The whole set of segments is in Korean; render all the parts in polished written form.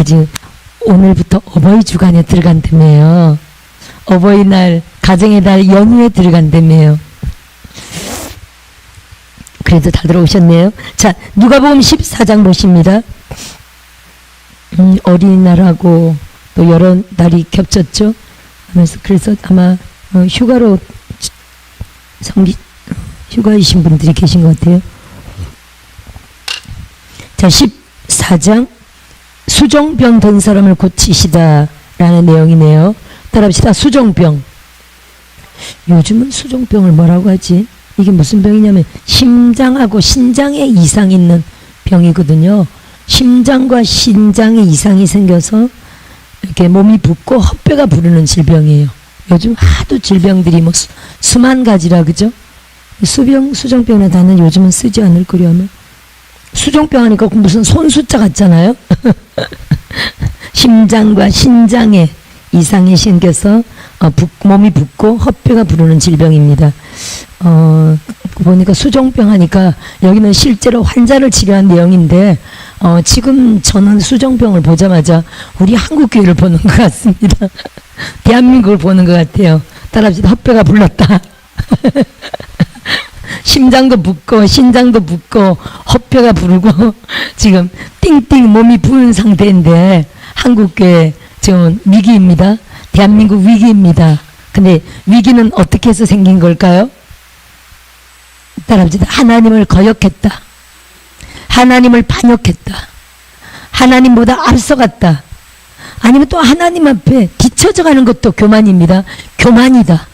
아직 오늘부터 어버이 주간에 들어간다며요. 어버이날, 가정의 달 연휴에 들어간다며요. 그래도 다들 오셨네요. 자, 누가복음 14장 보십니다. 어린이날하고 또 여러 날이 겹쳤죠. 그래서 아마 휴가로 휴가이신 분들이 계신 것 같아요. 자, 14장 수종병 든 사람을 고치시다 라는 내용이네요. 따라합시다. 수종병. 요즘은 수종병을 뭐라고 하지? 이게 무슨 병이냐면 심장하고 신장에 이상이 있는 병이거든요. 심장과 신장에 이상이 생겨서 이렇게 몸이 붓고 헛배가 부르는 질병이에요. 요즘 하도 질병들이 뭐 수만 가지라 그죠? 수종병이라는 단어는 요즘은 쓰지 않을 거려 아마. 수종병 하니까 무슨 손수자 같잖아요. 심장과 신장에 이상이 생겨서 몸이 붓고 헛배가 부르는 질병입니다. 보니까 수종병 하니까 여기는 실제로 환자를 치료한 내용인데 지금 저는 수종병을 보자마자 우리 한국교회를 보는 것 같습니다. 대한민국을 보는 것 같아요. 따라합시다. 헛배가 불렀다. 심장도 붓고 신장도 붓고 헛배가 부르고 지금 띵띵 몸이 부은 상태인데 한국교회 지금 위기입니다. 대한민국 위기입니다. 근데 위기는 어떻게 해서 생긴 걸까요? 따라합시다. 하나님을 거역했다. 하나님을 반역했다. 하나님보다 앞서갔다. 아니면 또 하나님 앞에 뒤처져 가는 것도 교만입니다. 교만이다.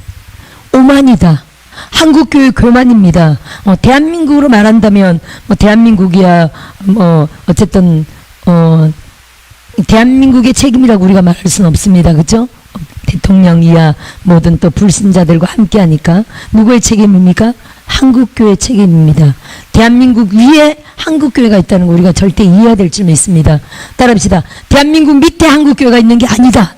오만이다. 한국교회 교만입니다. 대한민국으로 말한다면 대한민국이야 어쨌든 대한민국의 책임이라고 우리가 말할 수는 없습니다. 그렇죠? 대통령이야 모든 또 불신자들과 함께 하니까 누구의 책임입니까? 한국교회 책임입니다. 대한민국 위에 한국교회가 있다는 거 우리가 절대 이해해야 될 줄 믿습니다. 따라합시다. 대한민국 밑에 한국교회가 있는 게 아니다.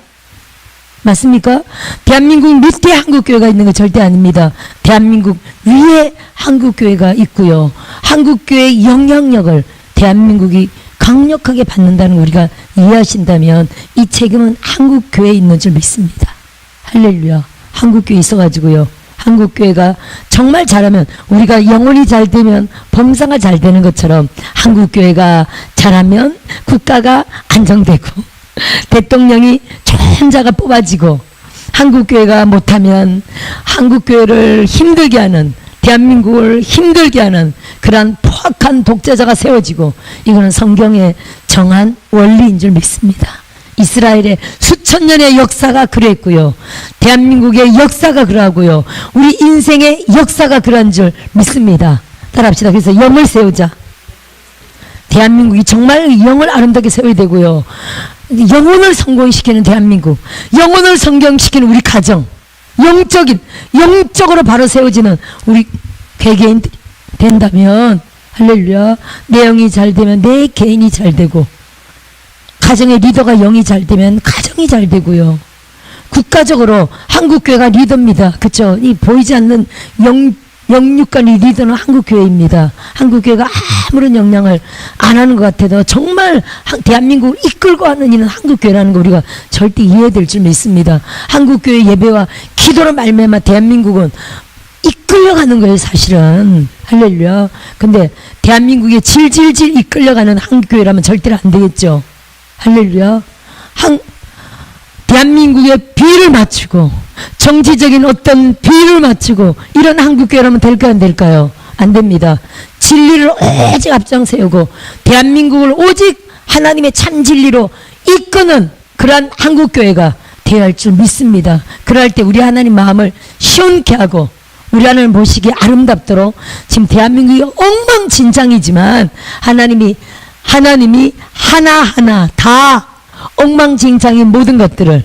맞습니까? 대한민국 밑에 한국교회가 있는 거 절대 아닙니다. 대한민국 위에 한국교회가 있고요. 한국교회의 영향력을 대한민국이 강력하게 받는다는 거 우리가 이해하신다면 이 책임은 한국교회에 있는 줄 믿습니다. 할렐루야. 한국교회에 있어가지고요. 한국교회가 정말 잘하면 우리가 영혼이 잘 되면 범사가 잘 되는 것처럼 한국교회가 잘하면 국가가 안정되고 대통령이 좋은 자가 뽑아지고 한국교회가 못하면 한국교회를 힘들게 하는 대한민국을 힘들게 하는 그러한 포악한 독재자가 세워지고 이거는 성경의 정한 원리인 줄 믿습니다. 이스라엘의 수천 년의 역사가 그랬고요. 대한민국의 역사가 그러하고요. 우리 인생의 역사가 그러한 줄 믿습니다. 따라합시다. 그래서 영을 세우자. 대한민국이 정말 영을 아름답게 세워야 되고요. 영혼을 성공시키는 대한민국, 영혼을 성경시키는 우리 가정, 영적으로 바로 세워지는 우리 개개인들이 된다면 할렐루야. 내 영이 잘 되면 내 개인이 잘 되고 가정의 리더가 영이 잘 되면 가정이 잘 되고요. 국가적으로 한국교회가 리더입니다. 그렇죠? 이 보이지 않는 영육간의 리더는 한국교회입니다. 한국교회가 아무런 영향을 안 하는 것 같아도 정말 대한민국을 이끌고 하는 이는 한국교회라는 거 우리가 절대 이해될 줄 믿습니다. 한국교회 예배와 기도로 말미암아 대한민국은 이끌려가는 거예요. 사실은. 할렐루야. 근데 대한민국에 질질질 이끌려가는 한국교회라면 절대로 안 되겠죠. 할렐루야. 대한민국의 비를 맞추고 정치적인 어떤 비를 맞추고 이런 한국교회라면 될까요? 안 될까요? 안 됩니다. 진리를 오직 앞장 세우고 대한민국을 오직 하나님의 참 진리로 이끄는 그러한 한국교회가 되어야 할 줄 믿습니다. 그럴 때 우리 하나님 마음을 시원케 하고 우리 하나님을 보시기에 아름답도록 지금 대한민국이 엉망진창이지만 하나님이 하나하나 다 엉망진창인 모든 것들을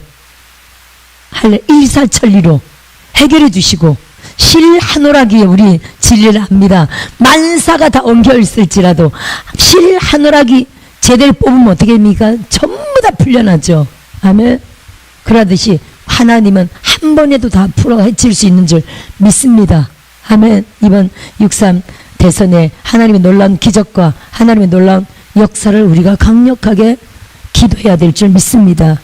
일사천리로 해결해 주시고 실하노라기에 우리 진리를 압니다. 만사가 다 엉겨 있을지라도 실하노라기 제대로 뽑으면 어떻게 됩니까? 전부 다 풀려나죠. 아멘. 그러듯이 하나님은 한 번에도 다 풀어 헤칠 수 있는 줄 믿습니다. 아멘. 이번 6.3 대선에 하나님의 놀라운 기적과 하나님의 놀라운 역사를 우리가 강력하게 기도해야 될 줄 믿습니다.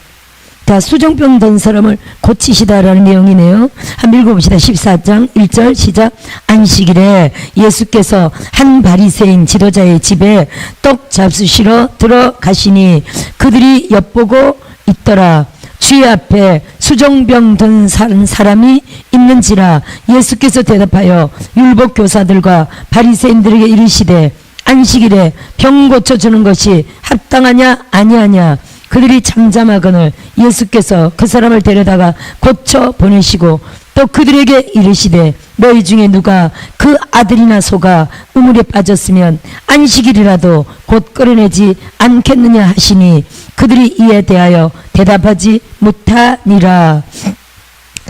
자, 수정병 든 사람을 고치시다라는 내용이네요. 한번 읽어봅시다. 14장 1절 시작. 안식일에 예수께서 한 바리새인 지도자의 집에 떡 잡수시러 들어가시니 그들이 엿보고 있더라. 주의 앞에 수정병 든 사람이 있는지라. 예수께서 대답하여 율법 교사들과 바리새인들에게 이르시되 안식일에 병 고쳐주는 것이 합당하냐 아니하냐. 그들이 잠잠하거늘 예수께서 그 사람을 데려다가 고쳐 보내시고 또 그들에게 이르시되 너희 중에 누가 그 아들이나 소가 우물에 빠졌으면 안식일이라도 곧 끌어내지 않겠느냐 하시니 그들이 이에 대하여 대답하지 못하니라.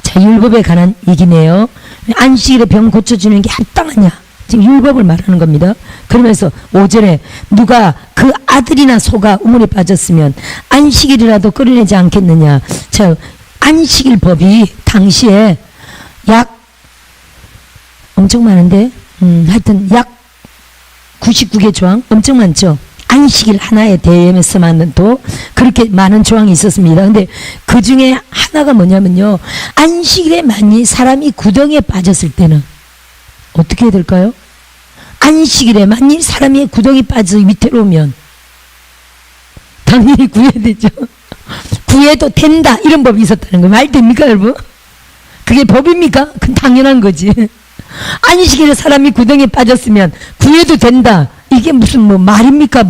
자, 율법에 관한 얘기네요. 안식일에 병 고쳐주는 게 합당하냐, 지금 율법을 말하는 겁니다. 그러면서 5절에 누가 그 아들이나 소가 우물에 빠졌으면 안식일이라도 끌어내지 않겠느냐. 자, 안식일 법이 당시에 약 엄청 많은데 하여튼 약 99개 조항 엄청 많죠. 안식일 하나에 대해서만도 그렇게 많은 조항이 있었습니다. 근데 그 중에 하나가 뭐냐면요, 안식일에 만일 사람이 구덩이에 빠졌을 때는 어떻게 해야 될까요? 안식일에 만일 사람이 구덩이 빠져 위태로우면 당연히 구해야 되죠. 구해도 된다, 이런 법이 있었다는 거 말 됩니까 여러분? 그게 법입니까? 그건 당연한 거지. 안식일에 사람이 구덩이에 빠졌으면 구해도 된다, 이게 무슨 뭐 말입니까?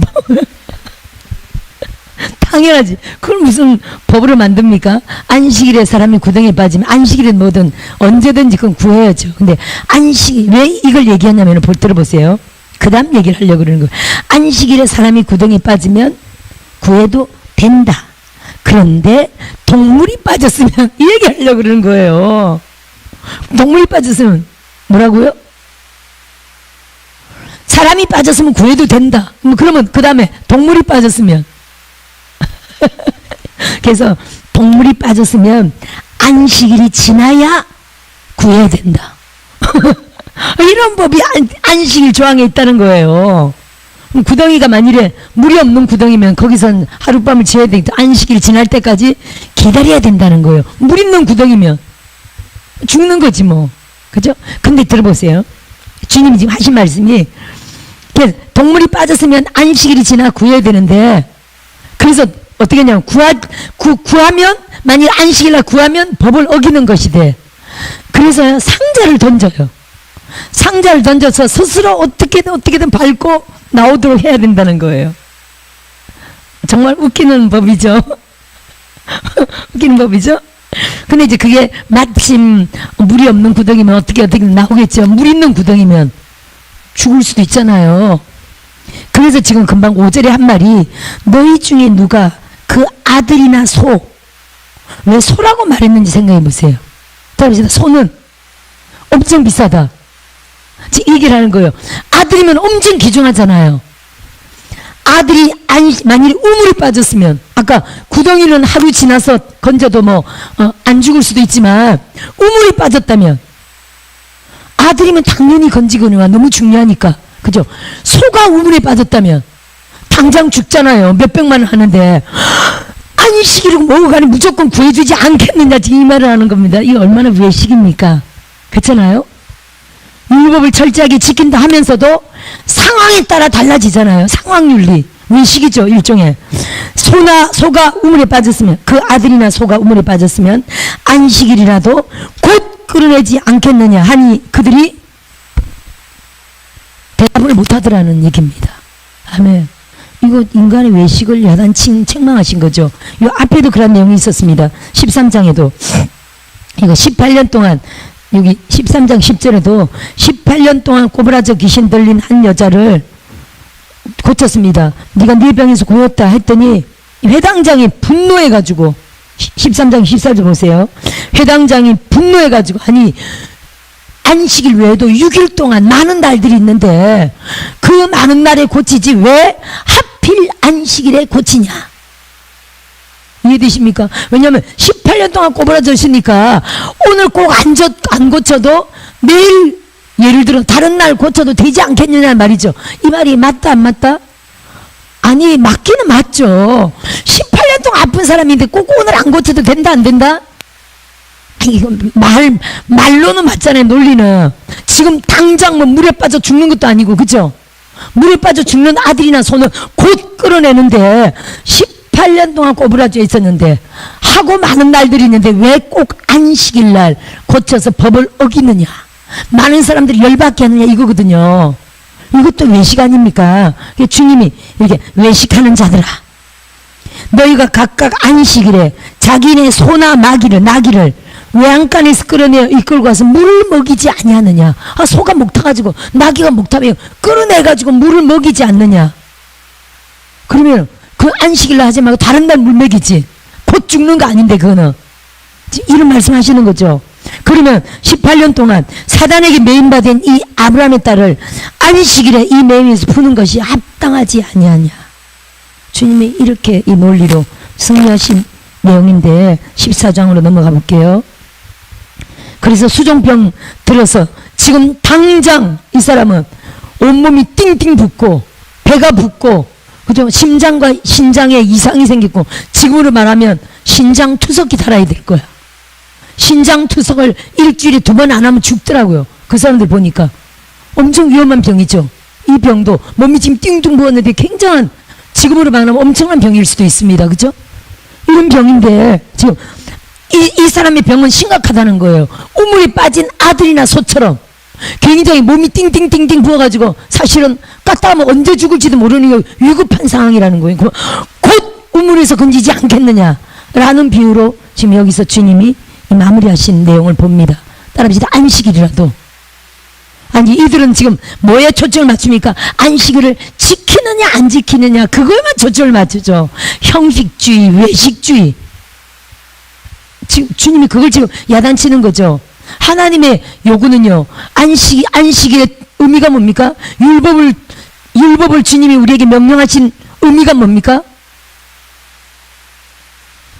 당연하지. 그걸 무슨 법으로 만듭니까? 안식일에 사람이 구덩이에 빠지면 안식일에 뭐든 언제든지 그건 구해야죠. 근데 안식, 왜 이걸 얘기하냐면 들어보세요. 그 다음 얘기를 하려고 그러는 거예요. 안식일에 사람이 구덩이에 빠지면 구해도 된다. 그런데 동물이 빠졌으면 이 얘기 하려고 그러는 거예요. 동물이 빠졌으면 뭐라고요? 사람이 빠졌으면 구해도 된다. 그러면 그 다음에 동물이 빠졌으면 그래서 동물이 빠졌으면 안식일이 지나야 구해야 된다. 이런 법이 안식일 조항에 있다는 거예요. 구덩이가 만일에 물이 없는 구덩이면 거기선 하룻밤을 지어야 되겠다. 안식일 지날 때까지 기다려야 된다는 거예요. 물 있는 구덩이면 죽는 거지 뭐. 그죠? 근데 들어보세요. 주님이 지금 하신 말씀이 동물이 빠졌으면 안식일이 지나 구해야 되는데, 그래서 어떻게 하냐면 구하면 만일 안식일날 구하면 법을 어기는 것이 돼. 그래서 상자를 던져요. 상자를 던져서 스스로 어떻게든 밟고 나오도록 해야 된다는 거예요. 정말 웃기는 법이죠. 웃기는 법이죠. 근데 이제 그게 마침 물이 없는 구덩이면 어떻게 나오겠죠. 물 있는 구덩이면 죽을 수도 있잖아요. 그래서 지금 금방 5절에 한 말이 너희 중에 누가 그 아들이나 소, 왜 소라고 말했는지 생각해 보세요. 소는 엄청 비싸다. 지금 얘기를 하는 거예요. 아들이면 엄청 귀중하잖아요. 아들이 만일 우물에 빠졌으면, 아까 구덩이는 하루 지나서 건져도 안 죽을 수도 있지만 우물에 빠졌다면 아들이면 당연히 건지거니와 너무 중요하니까, 그죠? 소가 우물에 빠졌다면 당장 죽잖아요. 몇백만 원 하는데 안식일을 먹어가니 무조건 구해주지 않겠느냐, 지금 이 말을 하는 겁니다. 이게 얼마나 외식입니까? 그렇잖아요? 율법을 철저하게 지킨다 하면서도 상황에 따라 달라지잖아요. 상황윤리, 외식이죠, 일종의. 소가 우물에 빠졌으면, 그 아들이나 소가 우물에 빠졌으면 안식일이라도 곧 끌어내지 않겠느냐 하니 그들이 대답을 못하더라는 얘기입니다. 아멘. 이거 인간의 외식을 야단친 책망하신 거죠. 이 앞에도 그런 내용이 있었습니다. 13장에도 이거 18년 동안, 여기 13장 10절에도 18년 동안 꼬부라져 귀신 들린 한 여자를 고쳤습니다. 네가 네 병에서 고였다 했더니 회당장이 분노해가지고, 13장 14절 보세요. 회당장이 분노해가지고, 아니 안식일 외에도 6일 동안 많은 날들이 있는데 그 많은 날에 고치지 왜 하필 안식일에 고치냐. 이해되십니까? 왜냐하면 18년 동안 꼬부라졌으니까 오늘 꼭 안 고쳐도 내일, 예를 들어 다른 날 고쳐도 되지 않겠느냐 말이죠. 이 말이 맞다 안 맞다? 아니, 맞기는 맞죠. 아픈 사람인데 꼭 오늘 안 고쳐도 된다 안 된다? 이거 말로는 맞잖아요. 논리는. 지금 당장 뭐 물에 빠져 죽는 것도 아니고, 그죠? 물에 빠져 죽는 아들이나 손을 곧 끌어내는데 18년 동안 꼬부라져 있었는데 하고 많은 날들이 있는데 왜 꼭 안식일 날 고쳐서 법을 어기느냐? 많은 사람들이 열받게 하느냐 이거거든요. 이것도 외식 아닙니까? 주님이 이렇게 외식하는 자들아, 너희가 각각 안식일에 자기네 소나 나귀를 외양간에서 끌어내어 이끌고 와서 물을 먹이지 아니하느냐? 아, 소가 목 타가지고 나귀가 목 타면 끌어내가지고 물을 먹이지 않느냐? 그러면 그 안식일로 하지 말고 다른 날 물 먹이지. 곧 죽는 거 아닌데 그거는. 이런 말씀하시는 거죠. 그러면 18년 동안 사단에게 매인받은 이 아브라함의 딸을 안식일에 이 매임에서 푸는 것이 합당하지 아니하냐? 주님이 이렇게 이 논리로 승리하신 내용인데 14장으로 넘어가 볼게요. 그래서 수종병 들어서 지금 당장 이 사람은 온몸이 띵띵 붓고 배가 붓고, 그죠? 심장과 신장에 이상이 생겼고, 지금으로 말하면 신장 투석기 달아야 될 거야. 신장 투석을 일주일에 2번 안 하면 죽더라고요. 그 사람들 보니까. 엄청 위험한 병이죠. 이 병도 몸이 지금 띵띵 부었는데 굉장한, 지금으로 말하면 엄청난 병일 수도 있습니다. 그죠? 이런 병인데 지금 이 사람의 병은 심각하다는 거예요. 우물에 빠진 아들이나 소처럼 굉장히 몸이 띵띵띵띵 부어가지고 사실은 까딱하면 언제 죽을지도 모르는 위급한 상황이라는 거예요. 곧 우물에서 건지지 않겠느냐라는 비유로 지금 여기서 주님이 마무리하신 내용을 봅니다. 따라합시다. 안식일이라도. 아니, 이들은 지금 뭐에 초점을 맞춥니까? 안식일을 지키느냐 안 지키느냐, 그거에만 초점을 맞추죠. 형식주의, 외식주의. 지금 주님이 그걸 지금 야단치는 거죠. 하나님의 요구는요, 안식일의 의미가 뭡니까? 율법을 주님이 우리에게 명령하신 의미가 뭡니까?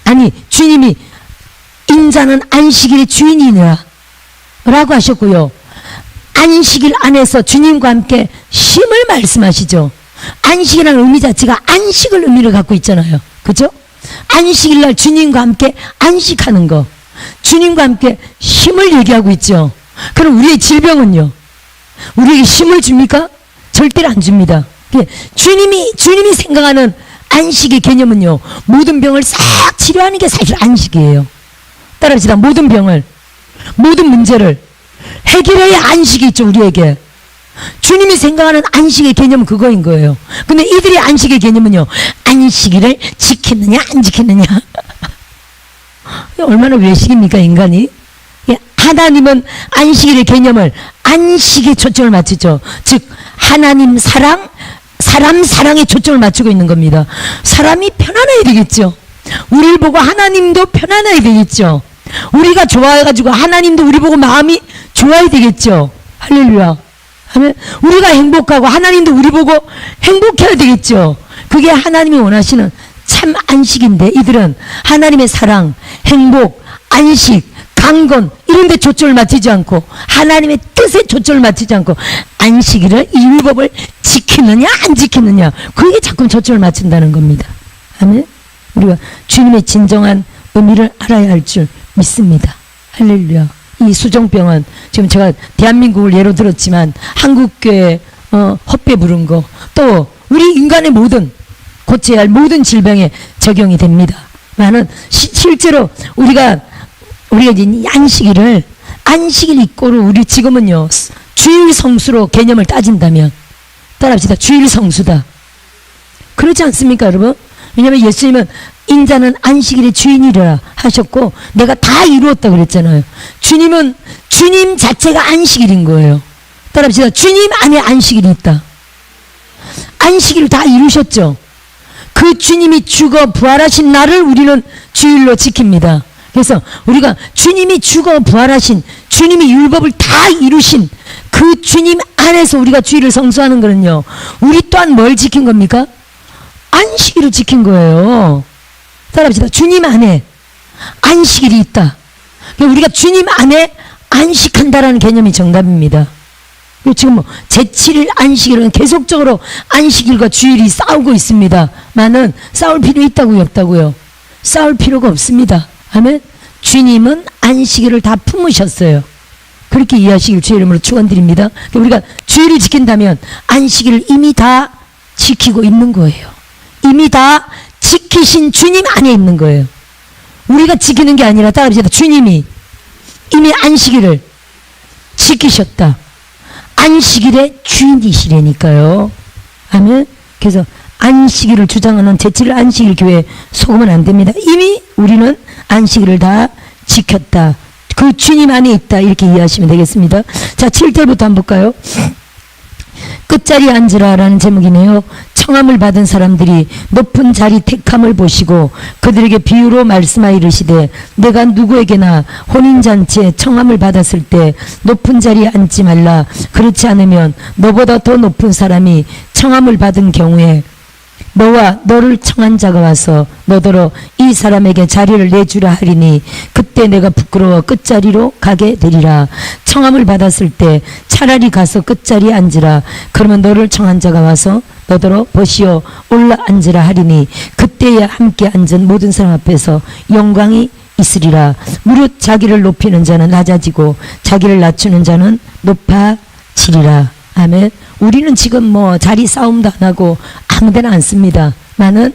아니, 주님이 인자는 안식일의 주인이니라 라고 하셨고요. 안식일 안에서 주님과 함께 쉼을 말씀하시죠. 안식이라는 의미 자체가 안식을 의미를 갖고 있잖아요. 그죠? 안식일 날 주님과 함께 안식하는 거, 주님과 함께 쉼을 얘기하고 있죠. 그럼 우리의 질병은요, 우리에게 쉼을 줍니까? 절대로 안 줍니다. 주님이 생각하는 안식의 개념은요, 모든 병을 싹 치료하는 게 사실 안식이에요. 따라합시다. 모든 병을, 모든 문제를 해결해야 안식이 있죠. 우리에게 주님이 생각하는 안식의 개념은 그거인 거예요. 근데 이들의 안식의 개념은요, 안식일을 지키느냐 안 지키느냐. 얼마나 외식입니까 인간이. 하나님은 안식일의 개념을 안식에 초점을 맞추죠. 즉 하나님 사랑, 사람 사랑에 초점을 맞추고 있는 겁니다. 사람이 편안해야 되겠죠. 우리를 보고 하나님도 편안해야 되겠죠. 우리가 좋아해가지고 하나님도 우리 보고 마음이 좋아야 되겠죠. 할렐루야. 하면 우리가 행복하고 하나님도 우리 보고 행복해야 되겠죠. 그게 하나님이 원하시는 참 안식인데, 이들은 하나님의 사랑, 행복, 안식, 강건 이런 데 초점을 맞추지 않고 하나님의 뜻에 초점을 맞추지 않고 안식일을, 이 율법을 지키느냐 안 지키느냐, 그게 자꾸 초점을 맞춘다는 겁니다. 아멘. 우리가 주님의 진정한 의미를 알아야 할 줄 믿습니다. 할렐루야. 이 수종병은 지금 제가 대한민국을 예로 들었지만 한국교회 헛배 부른 거, 또 우리 인간의 모든 고쳐야 할 모든 질병에 적용이 됩니다. 많은 실제로 우리가 이제 안식일 이꼬로 우리 지금은요, 주일 성수로 개념을 따진다면, 따라합시다. 주일 성수다. 그렇지 않습니까, 여러분? 왜냐하면 예수님은 인자는 안식일의 주인이라 하셨고 내가 다 이루었다 그랬잖아요. 주님은 주님 자체가 안식일인 거예요. 따라합시다. 주님 안에 안식일이 있다. 안식일을 다 이루셨죠. 그 주님이 죽어 부활하신 날을 우리는 주일로 지킵니다. 그래서 우리가 주님이 죽어 부활하신, 주님이 율법을 다 이루신 그 주님 안에서 우리가 주일을 성수하는 거는요, 우리 또한 뭘 지킨 겁니까? 안식일을 지킨 거예요. 따라합시다. 주님 안에 안식일이 있다. 우리가 주님 안에 안식한다라는 개념이 정답입니다. 지금 뭐 제7일 안식일은 계속적으로 안식일과 주일이 싸우고 있습니다만은 싸울 필요 있다고요, 없다고요? 싸울 필요가 없습니다. 아멘. 주님은 안식일을 다 품으셨어요. 그렇게 이해하시길 주의 이름으로 축원드립니다. 우리가 주일을 지킨다면 안식일을 이미 다 지키고 있는 거예요. 이미 다 지키신 주님 안에 있는 거예요. 우리가 지키는 게 아니라 따라합시다. 주님이 이미 안식일을 지키셨다. 안식일의 주인이시라니까요. 아멘. 그래서 안식일을 주장하는 제7 안식일 교회에 속으면 안 됩니다. 이미 우리는 안식일을 다 지켰다. 그 주님 안에 있다. 이렇게 이해하시면 되겠습니다. 자, 7절부터 한번 볼까요? 끝자리에 앉으라 라는 제목이네요. 청함을 받은 사람들이 높은 자리 택함을 보시고 그들에게 비유로 말씀하여 이르시되 내가 누구에게나 혼인잔치에 청함을 받았을 때 높은 자리에 앉지 말라. 그렇지 않으면 너보다 더 높은 사람이 청함을 받은 경우에 너와 너를 청한 자가 와서 너더러 이 사람에게 자리를 내주라 하리니 그때 내가 부끄러워 끝자리로 가게 되리라. 청함을 받았을 때 차라리 가서 끝자리에 앉으라. 그러면 너를 청한 자가 와서 너더러 보시어 올라 앉으라 하리니 그때야 함께 앉은 모든 사람 앞에서 영광이 있으리라. 무릇 자기를 높이는 자는 낮아지고 자기를 낮추는 자는 높아지리라. 아멘. 우리는 지금 뭐 자리 싸움도 안 하고 아무데나 앉습니다. 나는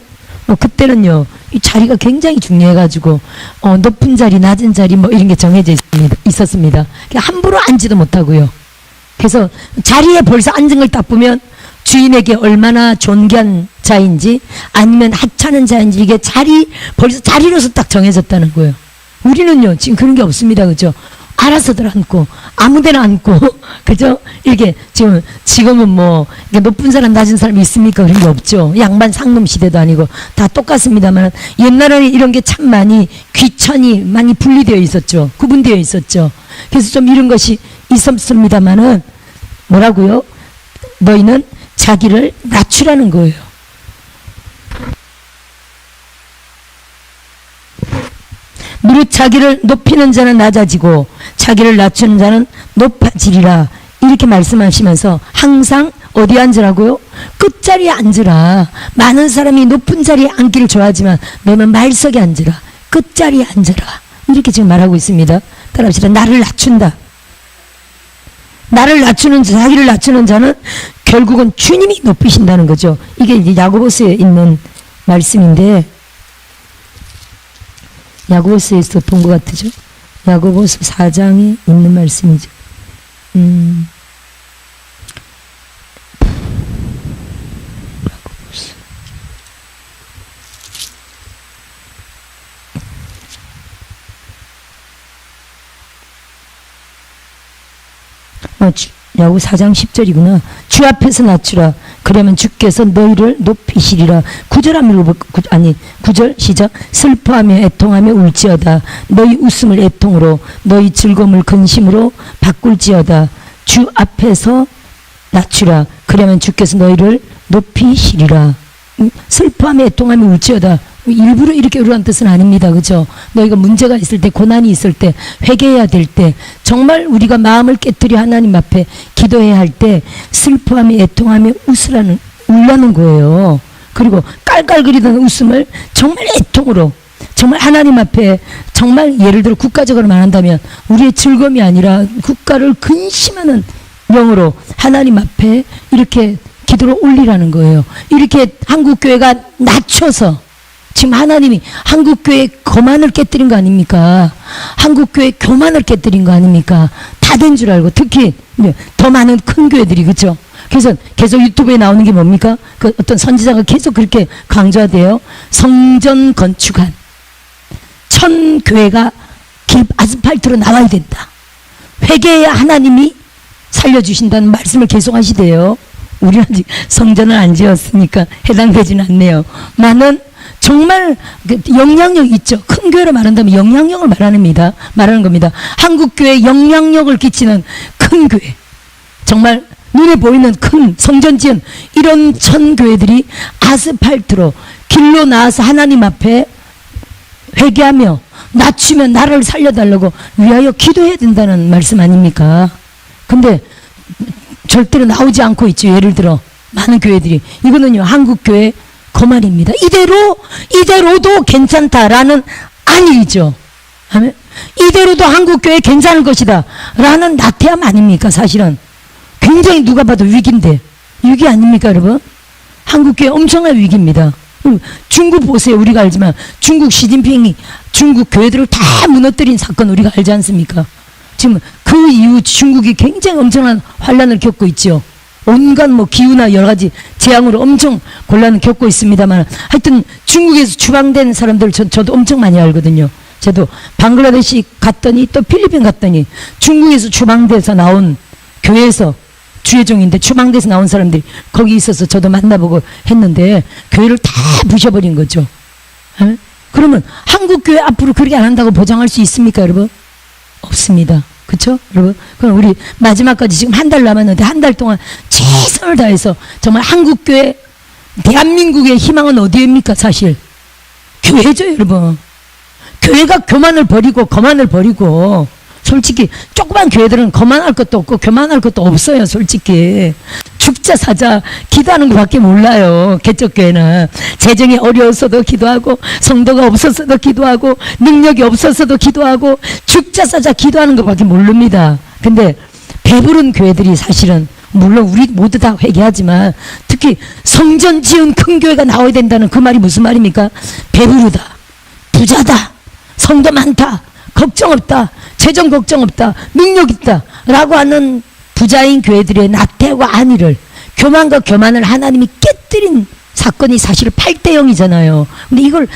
그때는요 이 자리가 굉장히 중요해가지고 높은 자리 낮은 자리 뭐 이런 게 정해져 있었습니다. 함부로 앉지도 못하고요. 그래서 자리에 벌써 앉은 걸 딱 보면 주인에게 얼마나 존귀한 자인지 아니면 하찮은 자인지 이게 벌써 자리로서 딱 정해졌다는 거예요. 우리는요 지금 그런 게 없습니다. 그죠? 알아서들 앉고 아무데나 앉고 그죠? 이렇게 지금은 뭐 높은 사람 낮은 사람이 있습니까? 그런 게 없죠. 양반 상놈 시대도 아니고 다 똑같습니다만 옛날에는 이런 게 참 많이 귀천이 많이 분리되어 있었죠. 구분되어 있었죠. 그래서 좀 이런 것이 있었습니다만은 뭐라고요? 너희는 자기를 낮추라는 거예요. 무릇 자기를 높이는 자는 낮아지고 자기를 낮추는 자는 높아지리라. 이렇게 말씀하시면서 항상 어디 앉으라고요? 끝자리에 앉으라. 많은 사람이 높은 자리에 앉기를 좋아하지만 너는 말석에 앉으라. 끝자리에 앉으라. 이렇게 지금 말하고 있습니다. 따라합시다. 나를 낮춘다. 나를 낮추는 자, 자기를 낮추는 자는 결국은 주님이 높이신다는 거죠. 이게 이제 야고보서에 있는 말씀인데 야고보서에서 본 것 같으죠? 야고보서 4장에 있는 말씀이죠. 야고 4장 10절이구나. 주 앞에서 낮추라. 그러면 주께서 너희를 높이시리라. 9절 한번 읽어볼까? 아니 9절 시작. 슬퍼하며 애통하며 울지어다. 너희 웃음을 애통으로 너희 즐거움을 근심으로 바꿀지어다. 주 앞에서 낮추라. 그러면 주께서 너희를 높이시리라. 슬퍼하며 애통하며 울지어다. 일부러 이렇게 우려한 뜻은 아닙니다. 그죠? 너희가 문제가 있을 때, 고난이 있을 때, 회개해야 될 때, 정말 우리가 마음을 깨뜨려 하나님 앞에 기도해야 할 때 슬퍼하며 애통하며 울라는 거예요. 그리고 깔깔거리던 웃음을 정말 애통으로, 정말 하나님 앞에 정말 예를 들어 국가적으로 말한다면 우리의 즐거움이 아니라 국가를 근심하는 영으로 하나님 앞에 이렇게 기도를 올리라는 거예요. 이렇게 한국교회가 낮춰서 지금 하나님이 한국교회 거만을 깨뜨린 거 아닙니까? 한국교회 교만을 깨뜨린 거 아닙니까? 다 된 줄 알고 특히 더 많은 큰 교회들이 그렇죠? 그래서 계속 유튜브에 나오는 게 뭡니까? 그 어떤 선지자가 계속 그렇게 강조하대요. 성전 건축한 천 교회가 아스팔트로 나와야 된다. 회개해야 하나님이 살려주신다는 말씀을 계속 하시대요. 우리는 아직 성전을 안 지었으니까 해당되지는 않네요. 나는 정말 영향력 있죠. 큰 교회로 말한다면 영향력을 말하는 겁니다. 한국교회에 영향력을 끼치는 큰 교회, 정말 눈에 보이는 큰 성전 지은 이런 천 교회들이 아스팔트로 길로 나와서 하나님 앞에 회개하며 낮추면 나를 살려달라고 위하여 기도해야 된다는 말씀 아닙니까? 근데 절대로 나오지 않고 있죠. 예를 들어 많은 교회들이. 이거는요 한국교회 그 말입니다. 이대로도 괜찮다라는 아니죠. 아멘. 이대로도 한국교회 괜찮을 것이다 라는 나태함 아닙니까? 사실은 굉장히 누가 봐도 위기인데, 위기 아닙니까 여러분? 한국교회 엄청난 위기입니다. 중국 보세요. 우리가 알지만 중국 시진핑이 중국 교회들을 다 무너뜨린 사건 우리가 알지 않습니까? 지금 그 이후 중국이 굉장히 엄청난 환란을 겪고 있죠. 온갖 뭐 기후나 여러 가지 재앙으로 엄청 곤란을 겪고 있습니다만, 하여튼 중국에서 추방된 사람들 저도 엄청 많이 알거든요. 저도 방글라데시 갔더니 또 필리핀 갔더니 중국에서 추방돼서 나온 교회에서 주회종인데 추방돼서 나온 사람들이 거기 있어서 저도 만나보고 했는데 교회를 다 부셔버린 거죠. 에? 그러면 한국교회 앞으로 그렇게 안 한다고 보장할 수 있습니까 여러분? 없습니다. 그렇죠 여러분? 그럼 우리 마지막까지 지금 한 달 남았는데 한 달 동안 최선을 다해서 정말 한국교회, 대한민국의 희망은 어디입니까? 사실 교회죠 여러분. 교회가 교만을 버리고 거만을 버리고, 솔직히 조그만 교회들은 거만할 것도 없고 교만할 것도 없어요. 솔직히 죽자 사자 기도하는 것밖에 몰라요. 개척교회는 재정이 어려웠어도 기도하고, 성도가 없었어도 기도하고, 능력이 없었어도 기도하고, 죽자 사자 기도하는 것밖에 모릅니다. 근데 배부른 교회들이 사실은, 물론 우리 모두 다 회개하지만 특히 성전 지은 큰 교회가 나와야 된다는 그 말이 무슨 말입니까? 배부르다, 부자다, 성도 많다, 걱정 없다, 재정 걱정 없다, 능력 있다 라고 하는 부자인 교회들의 나태와 안위를, 교만과 교만을 하나님이 깨뜨린 사건이 사실 8대 0이잖아요. 근데 이걸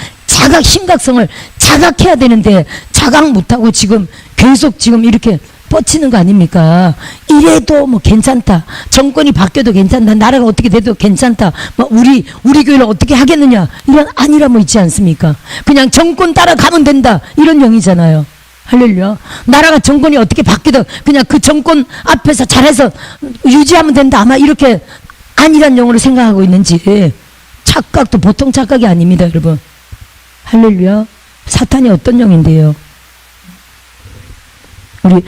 심각성을 자각해야 되는데 자각 못하고 지금 계속 지금 이렇게 뻗치는 거 아닙니까? 이래도 뭐 괜찮다, 정권이 바뀌어도 괜찮다, 나라가 어떻게 돼도 괜찮다, 뭐 우리 교회를 어떻게 하겠느냐, 이런 아니라 뭐 있지 않습니까? 그냥 정권 따라가면 된다, 이런 영이잖아요. 할렐루야. 나라가 정권이 어떻게 바뀌든 그냥 그 정권 앞에서 잘해서 유지하면 된다, 아마 이렇게 아니란 영으로 생각하고 있는지, 착각도 보통 착각이 아닙니다 여러분. 할렐루야. 사탄이 어떤 영인데요? 우리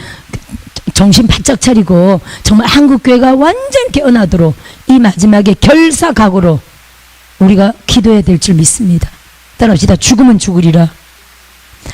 정신 바짝 차리고 정말 한국교회가 완전 깨어나도록 이 마지막에 결사각오로 우리가 기도해야 될 줄 믿습니다. 따라합시다. 죽으면 죽으리라.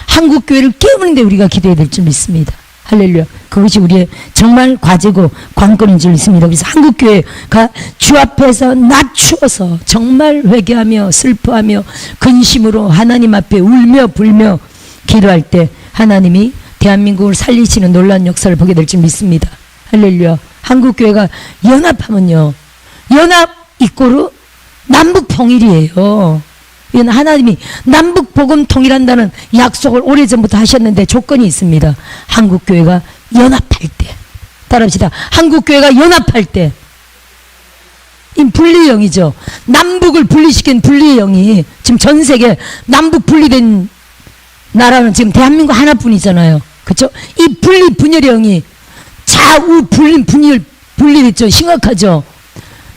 한국교회를 깨우는데 우리가 기도해야 될 줄 믿습니다. 할렐루야. 그것이 우리의 정말 과제고 관건인 줄 믿습니다. 그래서 한국교회가 주 앞에서 낮추어서 정말 회개하며 슬퍼하며 근심으로 하나님 앞에 울며 불며 기도할 때 하나님이 대한민국을 살리시는 놀라운 역사를 보게 될 줄 믿습니다. 할렐루야. 한국교회가 연합하면요, 연합 이꼬르 남북 통일이에요. 이건 하나님이 남북 복음 통일한다는 약속을 오래전부터 하셨는데 조건이 있습니다. 한국교회가 연합할 때. 따라합시다. 한국교회가 연합할 때. 이 분리의 영이죠. 남북을 분리시킨 분리의 영이 지금 전 세계 남북 분리된 나라는 지금 대한민국 하나뿐이잖아요. 그렇죠? 이 분열의 영이 좌우 분리됐죠. 심각하죠.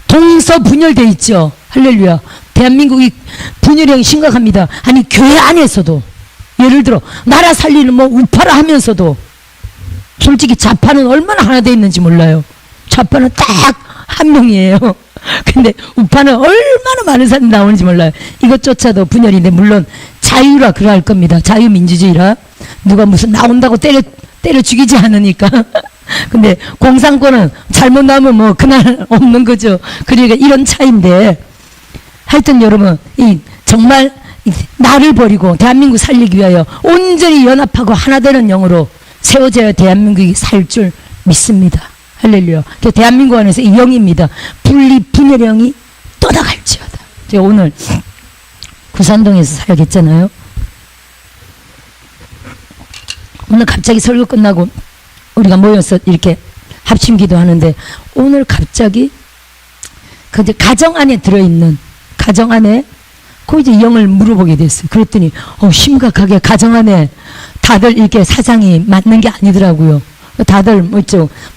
동서 분열돼 있죠. 할렐루야. 대한민국이 분열의 영이 심각합니다. 아니 교회 안에서도 예를 들어 나라 살리는 뭐 우파라 하면서도 솔직히 좌파는 얼마나 하나 돼 있는지 몰라요. 좌파는 딱 한 명이에요. 근데 우파는 얼마나 많은 사람이 나오는지 몰라요. 이것조차도 분열인데, 물론 자유라 그럴 겁니다. 자유민주주의라 누가 무슨 나온다고 때려 죽이지 않으니까. 근데 공산권은 잘못 나오면 뭐 그날 없는 거죠. 그러니까 이런 차이인데, 하여튼 여러분 이 정말 나를 버리고 대한민국 살리기 위하여 온전히 연합하고 하나 되는 영으로 세워져야 대한민국이 살 줄 믿습니다. 할렐루야. 대한민국 안에서 이 영입니다. 분열의 영이 떠나갈지어다. 제가 오늘 구산동에서 살겠잖아요. 오늘 갑자기 설교 끝나고 우리가 모여서 이렇게 합심 기도하는데, 오늘 갑자기 그 가정 안에 들어있는, 가정 안에 그 이제 영을 물어보게 됐어요. 그랬더니 심각하게 가정 안에 다들 이렇게 사상이 맞는 게 아니더라고요. 다들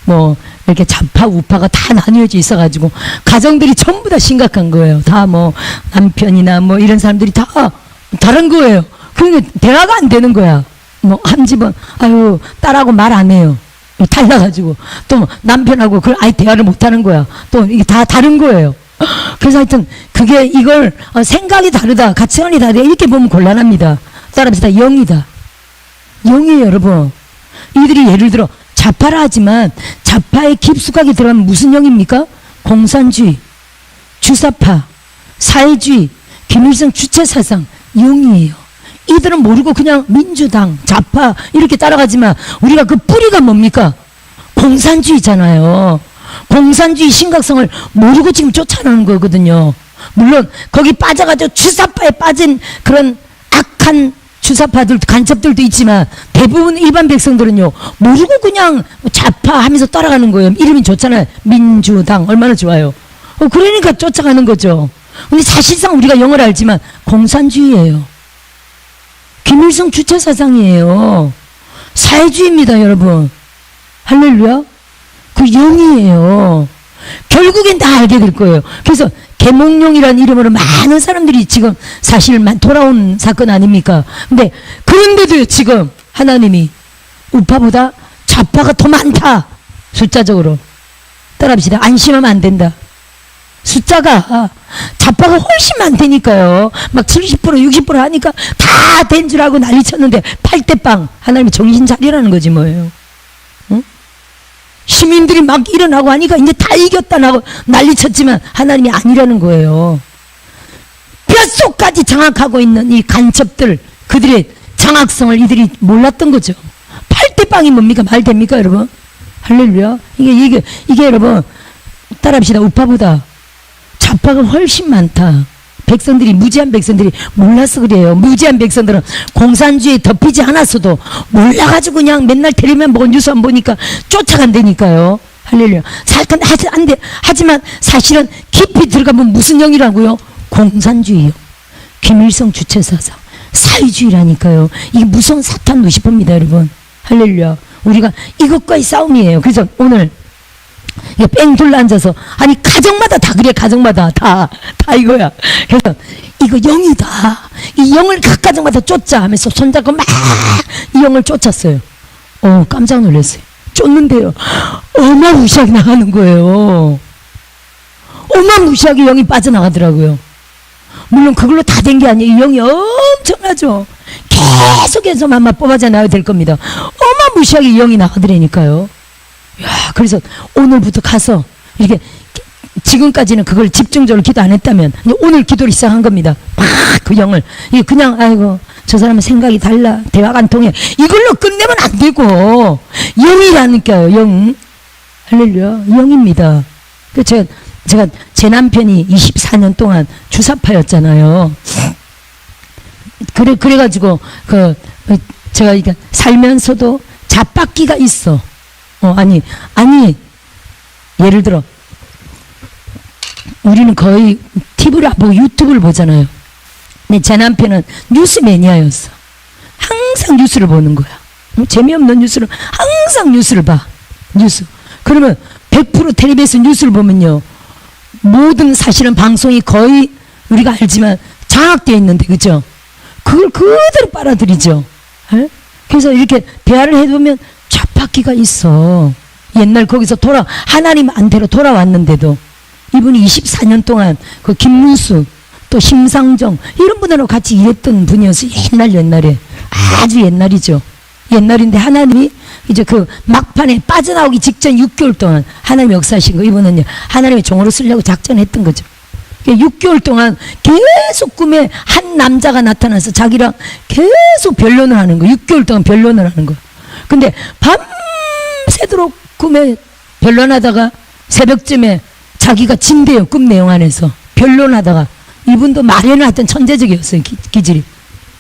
뭐 이렇게 좌파 우파가 다 나뉘어져 있어가지고 가정들이 전부 다 심각한 거예요. 다 뭐 남편이나 뭐 이런 사람들이 다 다른 거예요. 그러니까 대화가 안 되는 거야. 뭐 한 집은 아유 딸하고 말 안 해요. 달라가지고 또 남편하고 그걸 아예 대화를 못 하는 거야. 또 이게 다 다른 거예요. 그래서 하여튼 그게 이걸 생각이 다르다, 가치관이 다르다 이렇게 보면 곤란합니다. 따라합시다. 영이다. 영이에요, 여러분. 이들이 예를 들어 좌파라 하지만 좌파에 깊숙하게 들어가면 무슨 영입니까? 공산주의, 주사파, 사회주의, 김일성 주체사상 영이에요. 이들은 모르고 그냥 민주당, 좌파 이렇게 따라가지만 우리가 그 뿌리가 뭡니까? 공산주의잖아요. 공산주의 심각성을 모르고 지금 쫓아나는 거거든요. 물론 거기 빠져가지고 주사파에 빠진 그런 악한 주사파들, 간첩들도 있지만 대부분 일반 백성들은요 모르고 그냥 좌파 하면서 따라가는 거예요. 이름이 좋잖아요. 민주당 얼마나 좋아요. 그러니까 쫓아가는 거죠. 근데 사실상 우리가 영어를 알지만 공산주의예요. 김일성 주체사상이에요. 사회주의입니다, 여러분. 할렐루야. 그 영이에요. 결국엔 다 알게 될 거예요. 그래서 계몽룡이라는 이름으로 많은 사람들이 지금 사실 돌아온 사건 아닙니까? 근데 그런데도 지금 하나님이 우파보다 좌파가 더 많다. 숫자적으로. 따라합시다. 안심하면 안 된다. 숫자가 좌파가 훨씬 많다니까요. 막 70% 60% 하니까 다 된 줄 알고 난리 쳤는데 8대빵. 하나님이 정신 차리라는 거지 뭐예요. 응? 시민들이 막 일어나고 하니까 이제 다 이겼다고 난리 쳤지만 하나님이 아니라는 거예요. 뼛속까지 장악하고 있는 이 간첩들, 그들의 장악성을 이들이 몰랐던 거죠. 8대빵이 뭡니까? 말 됩니까, 여러분? 할렐루야. 이게 여러분, 따라합시다. 우파보다 좌파가 훨씬 많다. 백성들이, 무지한 백성들이 몰라서 그래요. 무지한 백성들은 공산주의에 덮이지 않았어도 몰라가지고 그냥 맨날 텔레비만 보고 뉴스 안 보니까 쫓아간다니까요. 할렐루야. 하지만 사실은 깊이 들어가면 무슨 영이라고요? 공산주의요. 김일성 주체사상. 사회주의라니까요. 이게 무서운 사탄 루시퍼입니다, 여러분. 할렐루야. 우리가 이것과의 싸움이에요. 그래서 오늘 이게 뺑 둘러앉아서 아니 가정마다 다 그래. 가정마다 다 이거야. 그래서 이거 영이다. 이 영을 각 가정마다 쫓자 하면서 손잡고 막 이 영을 쫓았어요. 깜짝 놀랐어요. 쫓는데요 어마무시하게 나가는 거예요. 어마무시하게 영이 빠져나가더라고요. 물론 그걸로 다 된 게 아니에요. 이 영이 엄청나죠. 계속해서만 뽑아져 나와야 될 겁니다. 어마무시하게 이 영이 나가더라니까요. 야, 그래서 오늘부터 가서 이렇게 지금까지는 그걸 집중적으로 기도 안 했다면 오늘 기도를 시작한 겁니다. 막 그 영을 이게 그냥 아이고 저 사람은 생각이 달라 대화가 안 통해 이걸로 끝내면 안 되고 영이라니까요. 영. 할렐루야. 영입니다. 제가 제 남편이 24년 동안 주사파였잖아요. 그래가지고 제가 이게 살면서도 잡바퀴가 있어. 아니 예를 들어 우리는 거의 TV를 보고 유튜브를 보잖아요. 근데 제 남편은 뉴스 매니아였어. 항상 뉴스를 보는 거야. 재미없는 뉴스를 항상 뉴스를 봐. 뉴스. 그러면 100% 텔레비에서 뉴스를 보면요 모든 사실은 방송이 거의 우리가 알지만 장악되어 있는데 그죠? 그걸 그대로 빨아들이죠. 에? 그래서 이렇게 대화를 해보면 좌파기가 있어. 옛날 거기서 하나님 안대로 돌아왔는데도 이분이 24년 동안 그 김문수 또 심상정 이런 분들하고 같이 일했던 분이었어요. 옛날에 아주 옛날이죠. 옛날인데 하나님이 이제 그 막판에 빠져나오기 직전 6개월 동안 하나님 역사하신 거 이분은요 하나님의 종으로 쓰려고 작전했던 거죠. 6개월 동안 계속 꿈에 한 남자가 나타나서 자기랑 계속 변론을 하는 거. 6개월 동안 변론을 하는 거. 근데 밤새도록 꿈에 변론하다가 새벽쯤에 자기가 진대요. 꿈 내용 안에서 변론하다가 이분도 말에는 하여튼 천재적이었어요. 기질이.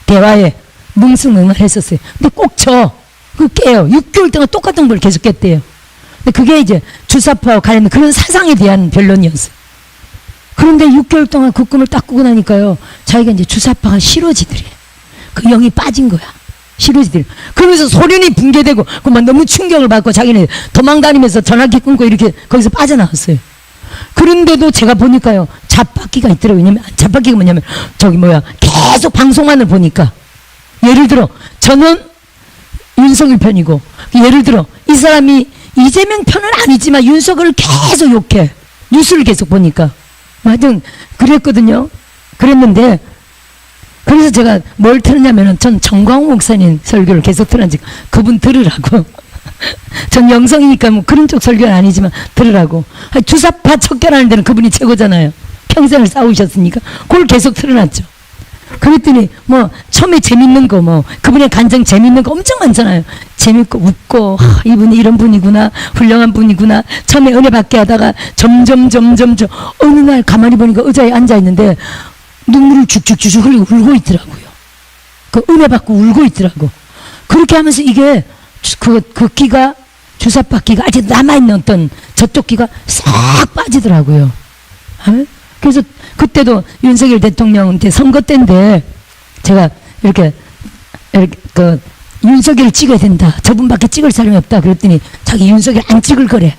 대화에 뭉승응을 했었어요. 근데 꼭 깨요. 6개월 동안 똑같은 걸 계속 깼대요. 근데 그게 이제 주사파와 관련된 그런 사상에 대한 변론이었어요. 그런데 6개월 동안 그 꿈을 딱 꾸고 나니까요 자기가 이제 주사파가 싫어지더래. 그 영이 빠진 거야. 싫어지더래. 그러면서 소련이 붕괴되고 그만 너무 충격을 받고 자기는 도망다니면서 전화기 끊고 이렇게 거기서 빠져나왔어요. 그런데도 제가 보니까요 잡바퀴가 있더라고요. 왜냐면 잡바퀴가 뭐냐면 계속 방송만을 보니까 예를 들어 저는 윤석열 편이고 예를 들어 이 사람이 이재명 편은 아니지만 윤석열을 계속 욕해. 뉴스를 계속 보니까 하여튼 그랬거든요. 그랬는데 그래서 제가 뭘 틀었냐면은 전 정광훈 목사님 설교를 계속 틀었지. 그분 들으라고. 전 영성이니까 뭐 그런 쪽 설교는 아니지만 들으라고. 주사파 척결하는 데는 그분이 최고잖아요. 평생을 싸우셨으니까 그걸 계속 틀어놨죠. 그랬더니 뭐 처음에 재밌는 거 뭐 그분의 간증 재밌는 거 엄청 많잖아요. 재밌고 웃고 이분이 이런 분이구나, 훌륭한 분이구나. 처음에 은혜 받게 하다가 점점 어느 날 가만히 보니까 의자에 앉아 있는데 눈물을 쭉쭉쭉 흘리고 울고 있더라고요. 그 은혜 받고 울고 있더라고. 그렇게 하면서 이게 그 기가, 주사파 기가 아직 남아있는 어떤 저쪽 기가 싹 빠지더라고요. 그래서 그때도 윤석열 대통령한테 선거 때인데 제가 이렇게 그 윤석열을 찍어야 된다. 저분밖에 찍을 사람이 없다. 그랬더니 자기 윤석열 안 찍을 거래.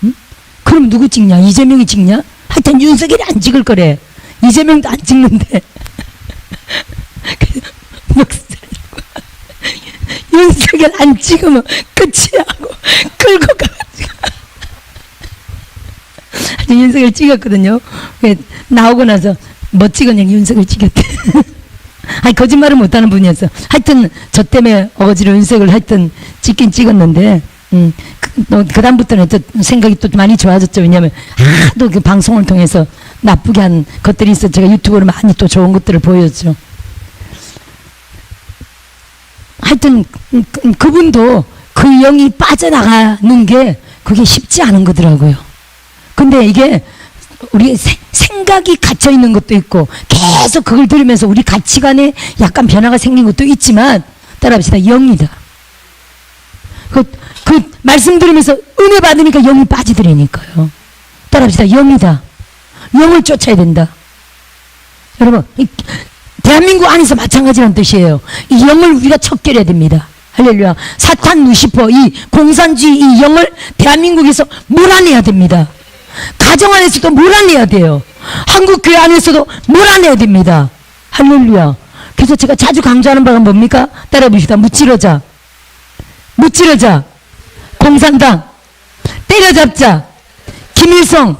응? 그럼 누구 찍냐? 이재명이 찍냐? 하여튼 윤석열이 안 찍을 거래. 이재명도 안 찍는데. 윤석열 안 찍으면 끝이야 하고 끌고 가가지고 윤석열 찍었거든요. 나오고 나서 뭐 찍었냐? 윤석열 찍었대. 아니 거짓말을 못하는 분이었어. 하여튼 저 때문에 어거지로 윤석열 하여튼 찍긴 찍었는데 그 다음부터는 또 생각이 또 많이 좋아졌죠. 왜냐하면 하도 그 방송을 통해서 나쁘게 한 것들이 있어. 제가 유튜브로 많이 또 좋은 것들을 보여줬죠. 하여튼 그분도 그 영이 빠져나가는 게 그게 쉽지 않은 거더라고요. 근데 이게 우리 생각이 갇혀 있는 것도 있고 계속 그걸 들으면서 우리 가치관에 약간 변화가 생긴 것도 있지만 따라합시다. 영이다. 그 말씀 들으면서 은혜 받으니까 영이 빠지더라니까요. 따라합시다. 영이다. 영을 쫓아야 된다. 여러분 대한민국 안에서 마찬가지라는 뜻이에요. 이 영을 우리가 척결해야 됩니다. 할렐루야. 사탄, 루시퍼, 이 공산주의 이 영을 대한민국에서 몰아내야 됩니다. 가정 안에서도 몰아내야 돼요. 한국교회 안에서도 몰아내야 됩니다. 할렐루야. 그래서 제가 자주 강조하는 바가 뭡니까? 따라해봅시다. 무찌르자. 무찌르자. 공산당. 때려잡자. 김일성.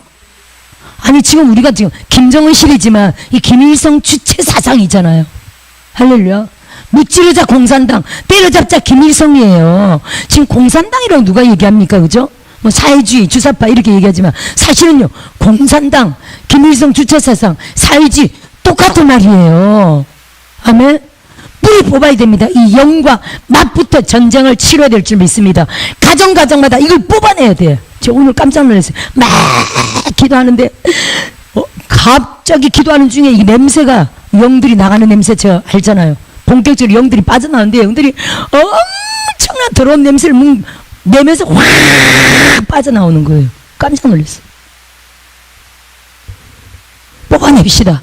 아니 지금 우리가 지금 김정은실이지만 이 김일성 주체 사상이잖아요. 할렐루야. 무찌르자 공산당. 때려잡자 김일성이에요. 지금 공산당이라고 누가 얘기합니까? 그죠? 뭐 사회주의, 주사파 이렇게 얘기하지만 사실은요 공산당, 김일성 주체사상, 사회주의 똑같은 말이에요. 아멘. 뿌리 뽑아야 됩니다. 이 영과 맞붙어 전쟁을 치러야 될 줄 믿습니다. 가정마다 이걸 뽑아내야 돼요. 저 오늘 깜짝 놀랐어요. 막 기도하는데 갑자기 기도하는 중에 이 냄새가 영들이 나가는 냄새 저 알잖아요. 본격적으로 영들이 빠져나오는데 영들이 엄청난 더러운 냄새를 내면서 확 빠져나오는 거예요. 깜짝 놀랐어요. 뽑아냅시다.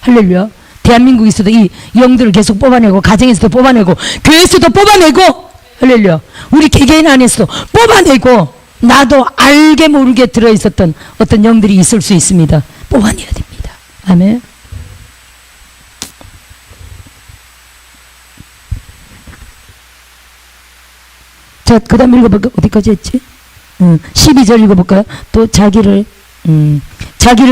할렐루야. 대한민국에서도 이 영들을 계속 뽑아내고 가정에서도 뽑아내고 교회에서도 뽑아내고 할렐루야. 우리 개개인 안에서도 뽑아내고 나도 알게 모르게 들어있었던 어떤 영들이 있을 수 있습니다. 뽑아내야 됩니다. 아멘. 자, 그 다음 읽어볼까? 어디까지 했지? 12절 읽어볼까요? 또 자기를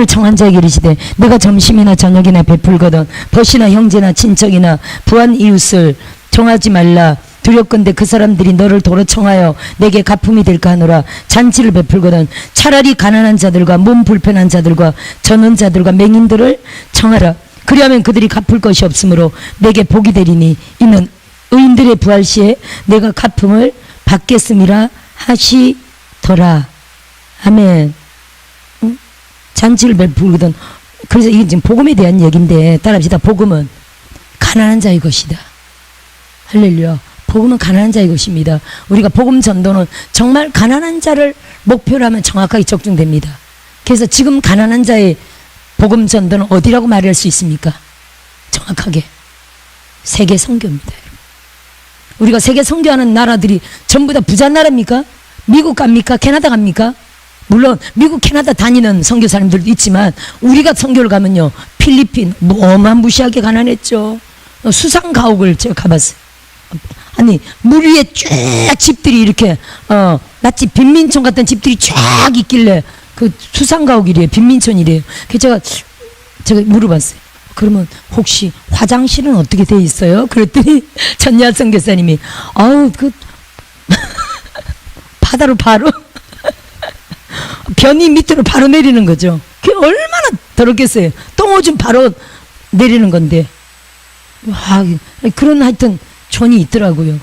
청한 자에게 이르시되 내가 점심이나 저녁이나 베풀거든 벗이나 형제나 친척이나 부한 이웃을 청하지 말라. 두렵건대 그 사람들이 너를 도로 청하여 내게 가품이 될까 하노라. 잔치를 베풀거든 차라리 가난한 자들과 몸 불편한 자들과 저는 자들과 맹인들을 청하라. 그리하면 그들이 갚을 것이 없으므로 내게 복이 되리니 이는 의인들의 부활 시에 내가 가품을 받겠음이라 하시더라. 아멘. 잔치를 베풀거든. 그래서 이게 지금 복음에 대한 얘기인데 따라합시다. 복음은 가난한 자의 것이다. 할렐루야. 복음은 가난한 자의 것입니다. 우리가 복음 전도는 정말 가난한 자를 목표로 하면 정확하게 적중됩니다. 그래서 지금 가난한 자의 복음 전도는 어디라고 말할 수 있습니까? 정확하게 세계 선교입니다. 우리가 세계 선교하는 나라들이 전부 다 부자 나라입니까? 미국 갑니까? 캐나다 갑니까? 물론 미국 캐나다 다니는 선교사님들도 있지만 우리가 선교를 가면요 필리핀 어마무시하게 가난했죠. 수상 가옥을 제가 가봤어요. 아니 물 위에 쫙 집들이 이렇게 마치 빈민촌 같은 집들이 쫙 있길래 그 수상가옥이래요. 빈민촌이래요. 그래서 제가 물어봤어요. 그러면 혹시 화장실은 어떻게 돼 있어요? 그랬더니 전야성 교사님이 아우 그 바다로 바로 변이 밑으로 바로 내리는 거죠. 그게 얼마나 더럽겠어요. 똥오줌 바로 내리는 건데. 와, 그런 하여튼 촌이 있더라고요.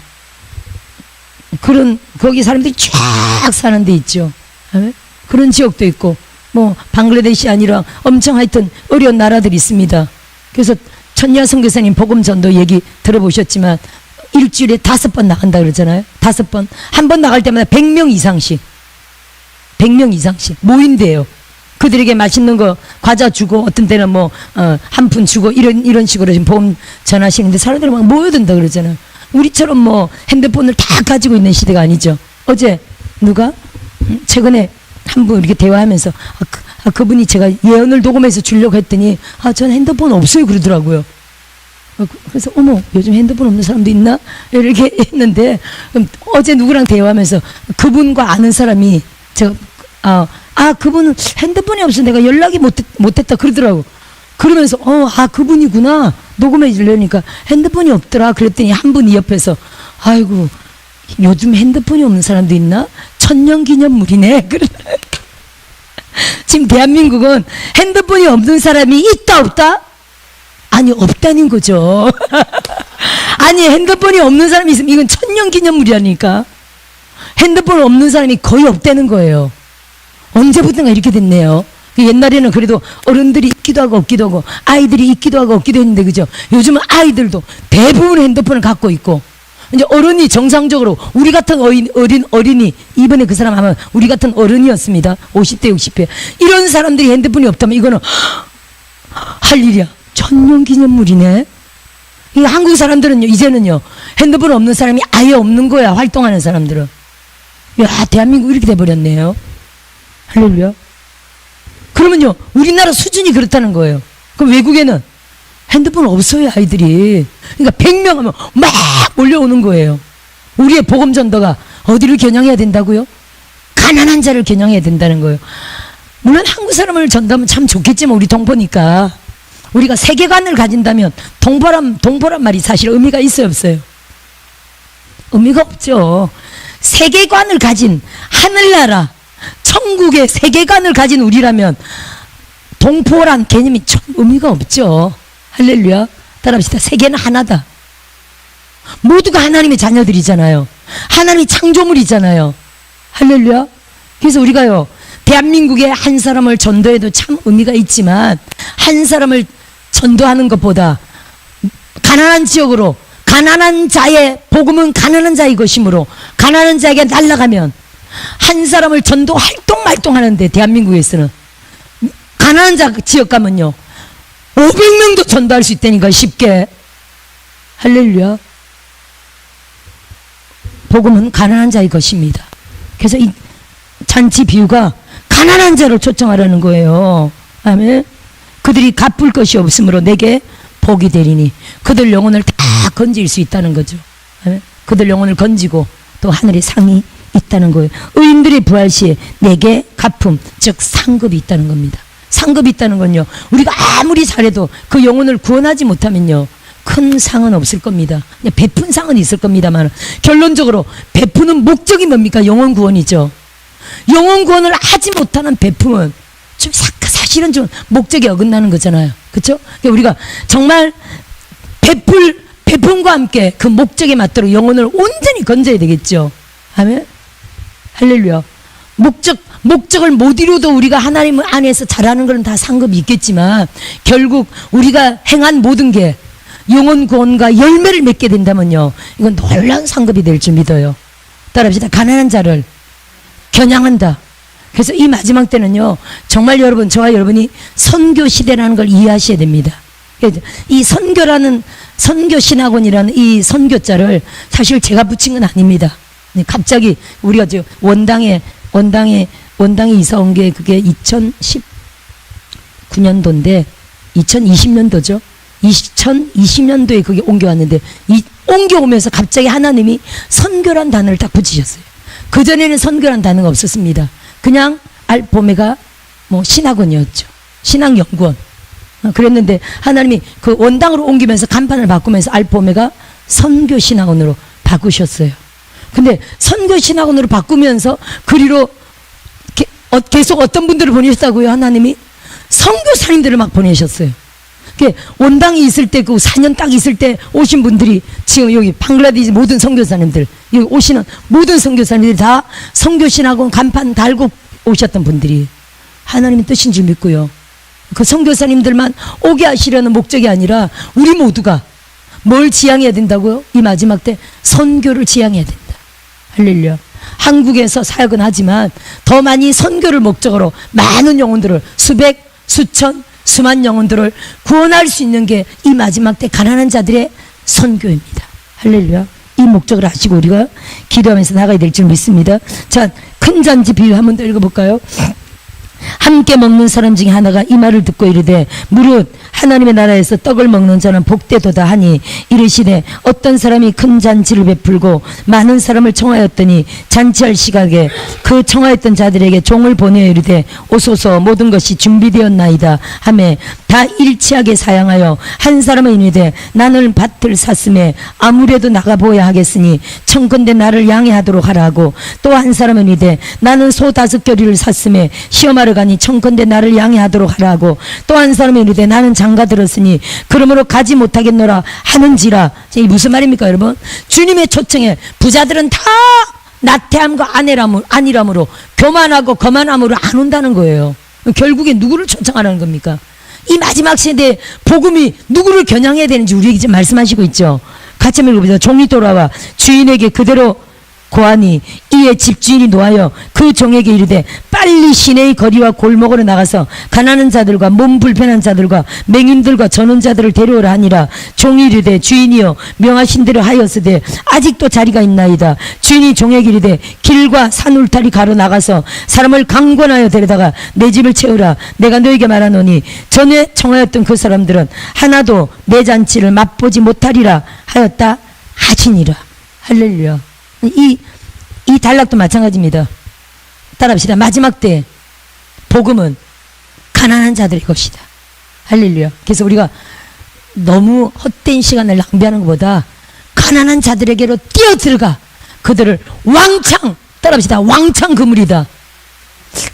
그런 거기 사람들이 쫙 사는 데 있죠. 네? 그런 지역도 있고 뭐 방글라데시 아니라 엄청 하여튼 어려운 나라들이 있습니다. 그래서 천야 선교사님 복음 전도 얘기 들어보셨지만 일주일에 5번 나간다 그러잖아요. 5번. 한 번 나갈 때마다 100명 이상씩. 100명 이상씩 모인대요. 그들에게 맛있는 거 과자 주고 어떤 때는 뭐 한 푼 주고 이런 식으로 지금 복음 전하시는데 사람들이 막 모여든다 그러잖아요. 우리처럼 뭐 핸드폰을 다 가지고 있는 시대가 아니죠. 어제 누가 최근에 한 분 이렇게 대화하면서 그분이 제가 예언을 녹음해서 주려고 했더니 전 핸드폰 없어요 그러더라고요. 그래서 어머 요즘 핸드폰 없는 사람도 있나? 이렇게 했는데 어제 누구랑 대화하면서 그분과 아는 사람이 제가 그분은 핸드폰이 없어 내가 연락이 못했다 그러더라고. 그러면서 그분이구나 녹음해 주려니까 핸드폰이 없더라 그랬더니 한 분이 옆에서 아이고 요즘 핸드폰이 없는 사람도 있나? 천년기념물이네. 지금 대한민국은 핸드폰이 없는 사람이 있다 없다? 아니 없다는 거죠. 아니 핸드폰이 없는 사람이 있으면 이건 천년기념물이라니까. 핸드폰 없는 사람이 거의 없다는 거예요. 언제부턴가 이렇게 됐네요. 옛날에는 그래도 어른들이 있기도 하고 없기도 하고 아이들이 있기도 하고 없기도 했는데 그죠? 요즘은 아이들도 대부분 핸드폰을 갖고 있고 이제 어른이 정상적으로 우리 같은 어린이 이번에 그 사람 아마 우리 같은 어른이었습니다. 50대 60대 이런 사람들이 핸드폰이 없다면 이거는 할 일이야. 천년기념물이네. 이 한국 사람들은요 이제는요 핸드폰 없는 사람이 아예 없는 거야. 활동하는 사람들은. 야 대한민국 이렇게 돼버렸네요. 할렐루야. 그러면요 우리나라 수준이 그렇다는 거예요. 그럼 외국에는 핸드폰 없어요 아이들이. 그러니까 100명 하면 막 몰려오는 거예요. 우리의 복음 전도가 어디를 겨냥해야 된다고요? 가난한 자를 겨냥해야 된다는 거예요. 물론 한국 사람을 전도하면 참 좋겠지만 우리 동포니까 우리가 세계관을 가진다면 동포란 말이 사실 의미가 있어요 없어요? 의미가 없죠. 세계관을 가진 하늘나라 천국의 세계관을 가진 우리라면 동포란 개념이 참 의미가 없죠. 할렐루야. 따라합시다. 세계는 하나다. 모두가 하나님의 자녀들이잖아요. 하나님의 창조물이잖아요. 할렐루야. 그래서 우리가요 대한민국의 한 사람을 전도해도 참 의미가 있지만 한 사람을 전도하는 것보다 가난한 지역으로 가난한 자의 복음은 가난한 자의 것이므로 가난한 자에게 날아가면 한 사람을 전도 활동하는데 대한민국에서는 가난한 자 지역 가면요 500명도 전도할 수 있다니까 쉽게. 할렐루야. 복음은 가난한 자의 것입니다. 그래서 이 잔치 비유가 가난한 자를 초청하라는 거예요. 아멘. 그들이 갚을 것이 없으므로 내게 복이 되리니 그들 영혼을 다 건질 수 있다는 거죠. 아멘. 그들 영혼을 건지고 또 하늘에 상이 있다는 거예요. 의인들이 부활 시에 내게 갚음 즉 상급이 있다는 겁니다. 상급이 있다는 건요 우리가 아무리 잘해도 그 영혼을 구원하지 못하면요 큰 상은 없을 겁니다. 그냥 베푼 상은 있을 겁니다만 결론적으로 베푸는 목적이 뭡니까? 영혼 구원이죠. 영혼 구원을 하지 못하는 베품은 좀 사실은 좀 목적이 어긋나는 거잖아요. 그렇죠? 우리가 정말 베품과 함께 그 목적에 맞도록 영혼을 온전히 건져야 되겠죠. 아멘. 할렐루야. 목적을 못 이루어도 우리가 하나님 안에서 잘하는 건 다 상급이 있겠지만 결국 우리가 행한 모든 게 영혼 구원과 열매를 맺게 된다면요 이건 놀라운 상급이 될 줄 믿어요. 따라합시다. 가난한 자를 겨냥한다. 그래서 이 마지막 때는요 정말 여러분 저와 여러분이 선교 시대라는 걸 이해하셔야 됩니다. 이 선교 신학원이라는 이 선교자를 사실 제가 붙인 건 아닙니다. 갑자기 우리가 저 원당에 이사 온 게 그게 2019년도인데 2020년도죠. 2020년도에 그게 옮겨왔는데 옮겨오면서 갑자기 하나님이 선교란 단어를 딱 붙이셨어요. 그전에는 선교란 단어가 없었습니다. 그냥 알포메가 뭐 신학원이었죠. 신학연구원. 그랬는데 하나님이 그 원당으로 옮기면서 간판을 바꾸면서 알파 오메가 선교신학원으로 바꾸셨어요. 근데 선교신학원으로 바꾸면서 그리로 계속 어떤 분들을 보내셨다고요? 하나님이 선교사님들을 막 보내셨어요. 원당이 있을 때, 그 4년 딱 있을 때 오신 분들이 지금 여기 방글라데시 모든 선교사님들, 여기 오시는 모든 선교사님들이 다 선교신학원 간판 달고 오셨던 분들이 하나님의 뜻인 줄 믿고요. 그 선교사님들만 오게 하시려는 목적이 아니라 우리 모두가 뭘 지향해야 된다고요? 이 마지막 때 선교를 지향해야 된다. 할렐루야. 한국에서 사역은 하지만 더 많이 선교를 목적으로 많은 영혼들을 수백, 수천, 수만 영혼들을 구원할 수 있는 게 이 마지막 때 가난한 자들의 선교입니다. 할렐루야. 이 목적을 아시고 우리가 기도하면서 나가야 될 줄 믿습니다. 자, 큰 잔치 비유 한 번 더 읽어볼까요? 함께 먹는 사람 중에 하나가 이 말을 듣고 이르되 무릇 하나님의 나라에서 떡을 먹는 자는 복되도다 하니 이르시되 어떤 사람이 큰 잔치를 베풀고 많은 사람을 청하였더니 잔치할 시각에 그 청하였던 자들에게 종을 보내어 이르되 오소서 모든 것이 준비되었나이다 하매 다 일치하게 사양하여 한 사람은 이르되 나는 밭을 샀음에 아무래도 나가보아야 하겠으니 청컨대 나를 양해하도록 하라고 또 한 사람은 이르되 나는 소 5겨리를 샀음에 시험하러 가니 청컨대 나를 양해하도록 하라고 또 한 사람은 이르되 나는 장가 들었으니 그러므로 가지 못하겠노라 하는지라. 이게 무슨 말입니까 여러분? 주님의 초청에 부자들은 다 나태함과 안일함으로 교만하고 거만함으로 안 온다는 거예요. 결국에 누구를 초청하라는 겁니까? 이 마지막 세대에 복음이 누구를 겨냥해야 되는지 우리에게 지금 말씀하시고 있죠. 같이 한번 읽어보자. 종이 돌아와 주인에게 그대로 고하니 이에 집주인이 노하여 그 종에게 이르되 빨리 시내의 거리와 골목으로 나가서 가난한 자들과 몸 불편한 자들과 맹인들과 전원 자들을 데려오라 하니라. 종이 이르되 주인이여 명하신 대로 하였으되 아직도 자리가 있나이다. 주인이 종에게 이르되 길과 산 울타리 가로 나가서 사람을 강권하여 데려다가 내 집을 채우라. 내가 너에게 말하노니 전에 청하였던 그 사람들은 하나도 내 잔치를 맛보지 못하리라 하였다 하시니라. 할렐루야. 이 단락도 마찬가지입니다. 따라합시다. 마지막 때 복음은 가난한 자들의 것이다. 할렐루야. 그래서 우리가 너무 헛된 시간을 낭비하는 것보다 가난한 자들에게로 뛰어들어가 그들을 왕창, 따라합시다. 왕창 그물이다.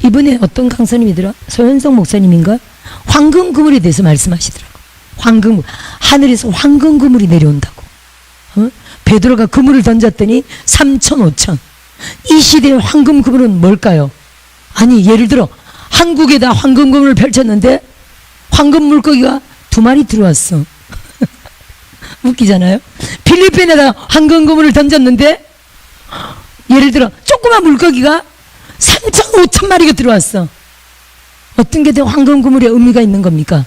이번에 어떤 강사님이더라? 소현성 목사님인가? 황금 그물에 대해서 말씀하시더라고. 황금, 하늘에서 황금 그물이 내려온다고. 베드로가 그물을 던졌더니 3천 5천. 이 시대의 황금 그물은 뭘까요? 아니 예를 들어 한국에다 황금 그물을 펼쳤는데 황금 물고기가 2마리 들어왔어. 웃기잖아요. 필리핀에다 황금 그물을 던졌는데 예를 들어 조그만 물고기가 3천 5천 마리가 들어왔어. 어떤 게 더 황금 그물의 의미가 있는 겁니까?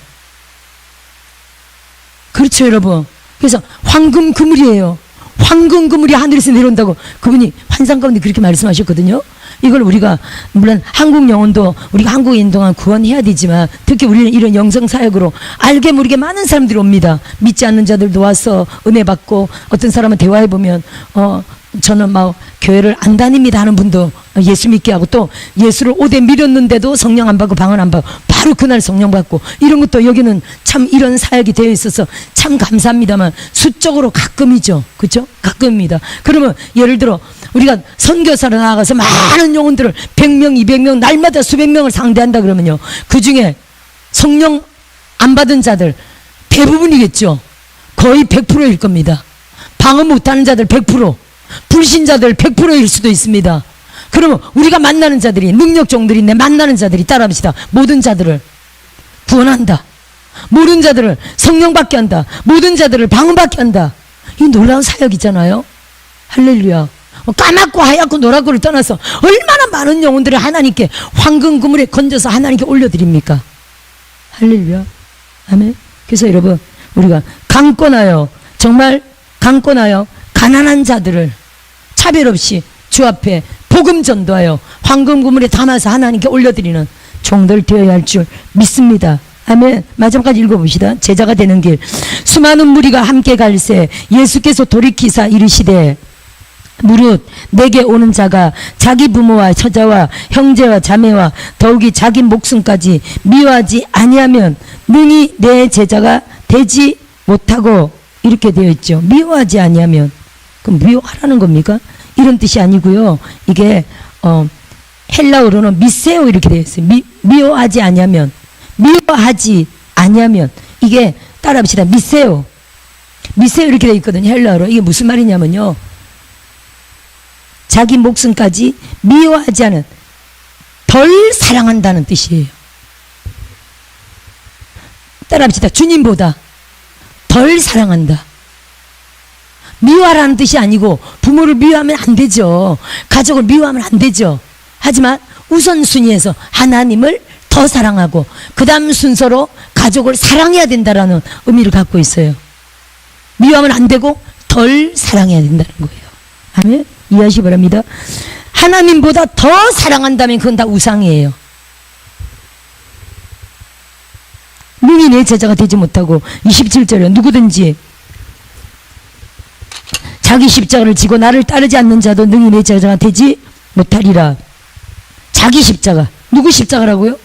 그렇죠 여러분. 그래서 황금 그물이에요. 황금 그물이 하늘에서 내려온다고 그분이 환상 가운데 그렇게 말씀하셨거든요. 이걸 우리가 물론 한국 영혼도 우리가 한국에 있는 동안 구원해야 되지만 특히 우리는 이런 영성사역으로 알게 모르게 많은 사람들이 옵니다. 믿지 않는 자들도 와서 은혜 받고 어떤 사람은 대화해보면 저는 막 교회를 안 다닙니다 하는 분도 예수 믿게 하고 또 예수를 5대 믿었는데도 성령 안 받고 방언 안 받고 바로 그날 성령 받고 이런 것도 여기는 참 이런 사역이 되어 있어서 참 감사합니다만 수적으로 가끔이죠. 그렇죠? 가끔입니다. 그러면 예를 들어 우리가 선교사로 나가서 많은 영혼들을 100명 200명 날마다 수백 명을 상대한다 그러면요 그 중에 성령 안 받은 자들 대부분이겠죠. 거의 100%일 겁니다. 방언 못하는 자들 100%, 불신자들 100%일 수도 있습니다. 그러면 우리가 만나는 자들이 능력종들인데 만나는 자들이 따라합시다. 모든 자들을 구원한다. 모든 자들을 성령 받게 한다. 모든 자들을 방언 받게 한다. 이 놀라운 사역이잖아요. 할렐루야. 까맣고 하얗고 노랗고를 떠나서 얼마나 많은 영혼들을 하나님께 황금 그물에 건져서 하나님께 올려드립니까? 할렐루야. 아멘. 그래서 여러분 우리가 강권하여 정말 강권하여 가난한 자들을 차별 없이 주 앞에 복음 전도하여 황금 그물에 담아서 하나님께 올려드리는 종들 되어야 할 줄 믿습니다. 아멘. 마지막까지 읽어봅시다. 제자가 되는 길. 수많은 무리가 함께 갈새 예수께서 돌이키사 이르시되 무릇 내게 오는 자가 자기 부모와 처자와 형제와 자매와 더욱이 자기 목숨까지 미워하지 아니하면 능히 내 제자가 되지 못하고, 이렇게 되어 있죠. 미워하지 아니하면. 그럼 미워하라는 겁니까? 이런 뜻이 아니고요. 이게 헬라어로는 미세오 이렇게 되어 있어요. 미워하지 아니하면, 미워하지 아니하면, 이게 따라합시다. 미세오 이렇게 되어 있거든요. 헬라어로. 이게 무슨 말이냐면요, 자기 목숨까지 미워하지 않은, 덜 사랑한다는 뜻이에요. 따라합시다. 주님보다 덜 사랑한다. 미워하라는 뜻이 아니고 부모를 미워하면 안 되죠. 가족을 미워하면 안 되죠. 하지만 우선순위에서 하나님을 더 사랑하고 그 다음 순서로 가족을 사랑해야 된다라는 의미를 갖고 있어요. 미워하면 안 되고 덜 사랑해야 된다는 거예요. 아멘. 이해하시기 바랍니다. 하나님보다 더 사랑한다면 그건 다 우상이에요. 능히 내 제자가 되지 못하고, 27절에 누구든지 자기 십자가를 지고 나를 따르지 않는 자도 능히 내 제자가 되지 못하리라. 자기 십자가. 누구 십자가라고요?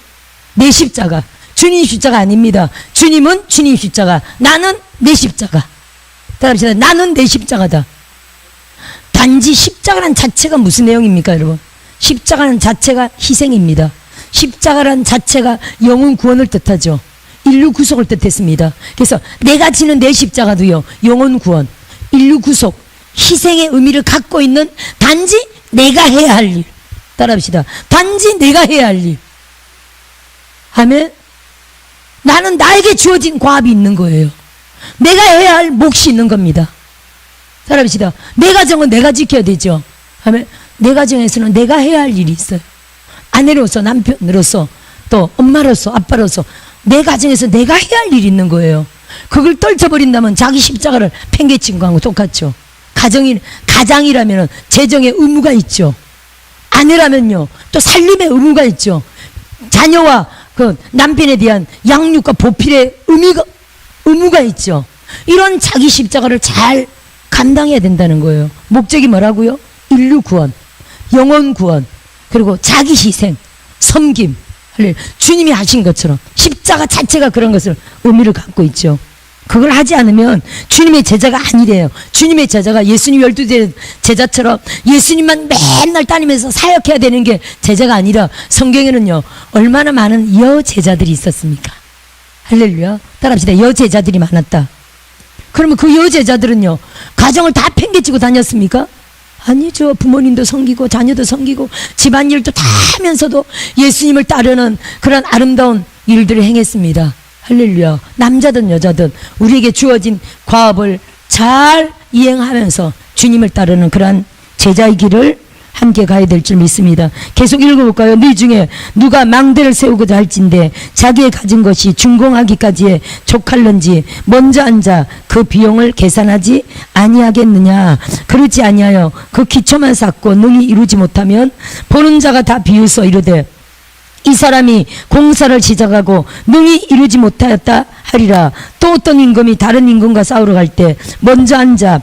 내 십자가. 주님 십자가 아닙니다. 주님은 주님 십자가, 나는 내 십자가. 따라합시다. 나는 내 십자가다. 단지 십자가란 자체가 무슨 내용입니까, 여러분? 십자가란 자체가 희생입니다. 십자가란 자체가 영혼 구원을 뜻하죠. 인류 구속을 뜻했습니다. 그래서 내가 지는 내 십자가도요, 영혼 구원, 인류 구속, 희생의 의미를 갖고 있는 단지 내가 해야 할 일. 따라합시다. 단지 내가 해야 할 일. 아멘. 나는 나에게 주어진 과업이 있는 거예요. 내가 해야 할 몫이 있는 겁니다. 따라합시다. 내 가정은 내가 지켜야 되죠. 아멘. 내 가정에서는 내가 해야 할 일이 있어요. 아내로서, 남편으로서, 또 엄마로서, 아빠로서 내 가정에서 내가 해야 할 일이 있는 거예요. 그걸 떨쳐버린다면 자기 십자가를 팽개친 거하고 똑같죠. 가장이라면 재정의 의무가 있죠. 아내라면요, 또 살림의 의무가 있죠. 자녀와 그 남편에 대한 양육과 보필의 의무가 있죠. 이런 자기 십자가를 잘 감당해야 된다는 거예요. 목적이 뭐라고요? 인류 구원, 영혼 구원, 그리고 자기 희생, 섬김. 주님이 하신 것처럼 십자가 자체가 그런 것을 의미를 갖고 있죠. 그걸 하지 않으면 주님의 제자가 아니래요. 주님의 제자가 예수님 12 제자처럼 예수님만 맨날 따르면서 사역해야 되는 게 제자가 아니라, 성경에는요 얼마나 많은 여제자들이 있었습니까? 할렐루야. 따라합시다. 여제자들이 많았다. 그러면 그 여제자들은요 가정을 다 팽개치고 다녔습니까? 아니죠. 부모님도 섬기고 자녀도 섬기고 집안일도 다 하면서도 예수님을 따르는 그런 아름다운 일들을 행했습니다. 할렐루야. 남자든 여자든 우리에게 주어진 과업을 잘 이행하면서 주님을 따르는 그러한 제자의 길을 함께 가야 될 줄 믿습니다. 계속 읽어볼까요? 네 중에 누가 망대를 세우고자 할진대 자기의 가진 것이 준공하기까지에 족할런지 먼저 앉아 그 비용을 계산하지 아니하겠느냐. 그렇지 아니하여 그 기초만 쌓고 능히 이루지 못하면 보는 자가 다 비웃어 이르되 이 사람이 공사를 시작하고 능히 이루지 못하였다 하리라. 또 어떤 임금이 다른 임금과 싸우러 갈 때 먼저 앉아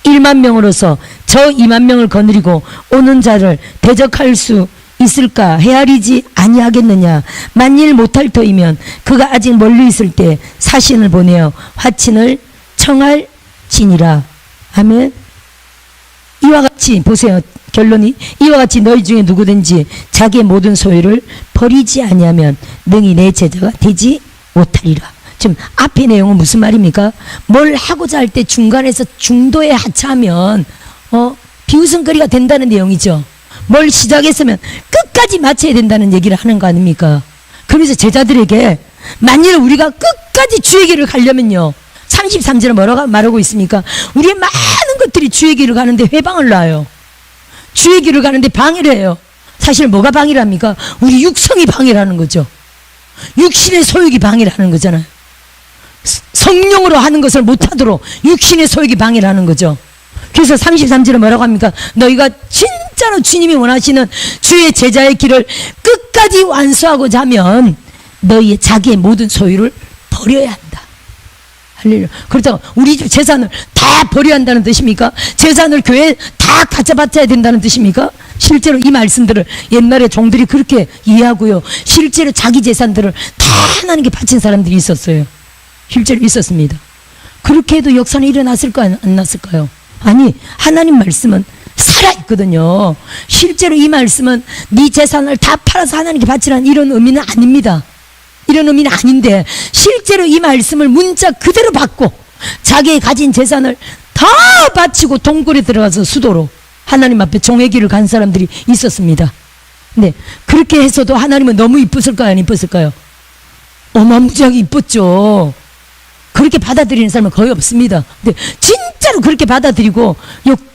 1만 명으로서 저 2만 명을 거느리고 오는 자를 대적할 수 있을까 헤아리지 아니하겠느냐. 만일 못할 터이면 그가 아직 멀리 있을 때 사신을 보내어 화친을 청할지니라. 아멘. 이와 같이 보세요. 결론이 이와 같이 너희 중에 누구든지 자기의 모든 소유를 버리지 아니하면 능히 내 제자가 되지 못하리라. 지금 앞의 내용은 무슨 말입니까? 뭘 하고자 할 때 중간에서 중도에 하차하면 비웃음거리가 된다는 내용이죠. 뭘 시작했으면 끝까지 마쳐야 된다는 얘기를 하는 거 아닙니까? 그래서 제자들에게 만일 우리가 끝까지 주의 길을 가려면요, 33절에 뭐라고 말하고 있습니까? 우리의 많은 것들이 주의 길을 가는데 회방을 놔요. 주의 길을 가는데 방해를 해요. 사실 뭐가 방해를 합니까? 우리 육성이 방해를 하는 거죠. 육신의 소욕이 방해를 하는 거잖아요. 성령으로 하는 것을 못하도록 육신의 소욕이 방해를 하는 거죠. 그래서 33절에 뭐라고 합니까? 너희가 진짜로 주님이 원하시는 주의 제자의 길을 끝까지 완수하고자 하면 너희의 자기의 모든 소유를 버려야 한다. 할렐루야. 그렇다고 우리 집 재산을 다 버려야 한다는 뜻입니까? 재산을 교회에 다 가져바쳐야 된다는 뜻입니까? 실제로 이 말씀들을 옛날에 종들이 그렇게 이해하고요. 실제로 자기 재산들을 다 하나님께 바친 사람들이 있었어요. 실제로 있었습니다. 그렇게 해도 역사는 일어났을까요? 안 났을까요? 아니, 하나님 말씀은 살아있거든요. 실제로 이 말씀은 네 재산을 다 팔아서 하나님께 바치라는 이런 의미는 아닙니다. 이런 의미는 아닌데 실제로 이 말씀을 문자 그대로 받고 자기의 가진 재산을 다 바치고 동굴에 들어가서 수도로 하나님 앞에 종의 길을 간 사람들이 있었습니다. 네, 그렇게 해서도 하나님은 너무 이뻤을까요? 안 이뻤을까요? 어마무지하게 이뻤죠. 그렇게 받아들이는 사람은 거의 없습니다. 근데 진짜로 그렇게 받아들이고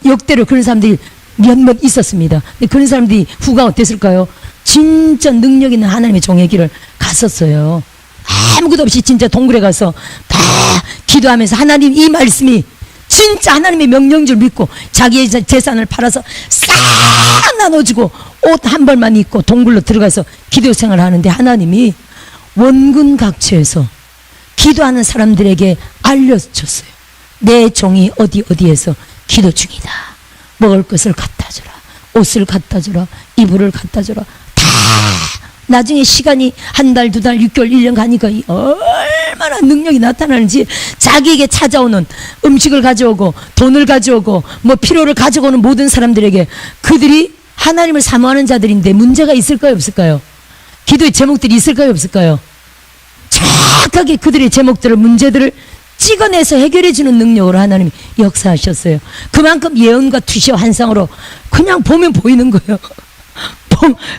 역대로 그런 사람들이 몇몇 있었습니다. 근데 그런 사람들이 후가 어땠을까요? 진짜 능력 있는 하나님의 종의 길을 갔었어요. 아무것도 없이 진짜 동굴에 가서 다 기도하면서 하나님 이 말씀이 진짜 하나님의 명령인 줄 믿고 자기의 재산을 팔아서 싹 나눠주고 옷 한 벌만 입고 동굴로 들어가서 기도 생활을 하는데 하나님이 원군 각처에서 기도하는 사람들에게 알려줬어요. 내 종이 어디에서 기도 중이다. 먹을 것을 갖다 주라. 옷을 갖다 주라. 이불을 갖다 주라. 다 나중에 시간이 한 달, 두 달, 6개월, 1년 가니까 얼마나 능력이 나타나는지 자기에게 찾아오는 음식을 가져오고 돈을 가져오고 뭐 필요를 가져오는 모든 사람들에게 그들이 하나님을 사모하는 자들인데 문제가 있을까요? 없을까요? 기도의 제목들이 있을까요? 없을까요? 정확하게 그들의 제목들을 문제들을 찍어내서 해결해주는 능력으로 하나님이 역사하셨어요. 그만큼 예언과 투시와 환상으로 그냥 보면 보이는 거예요.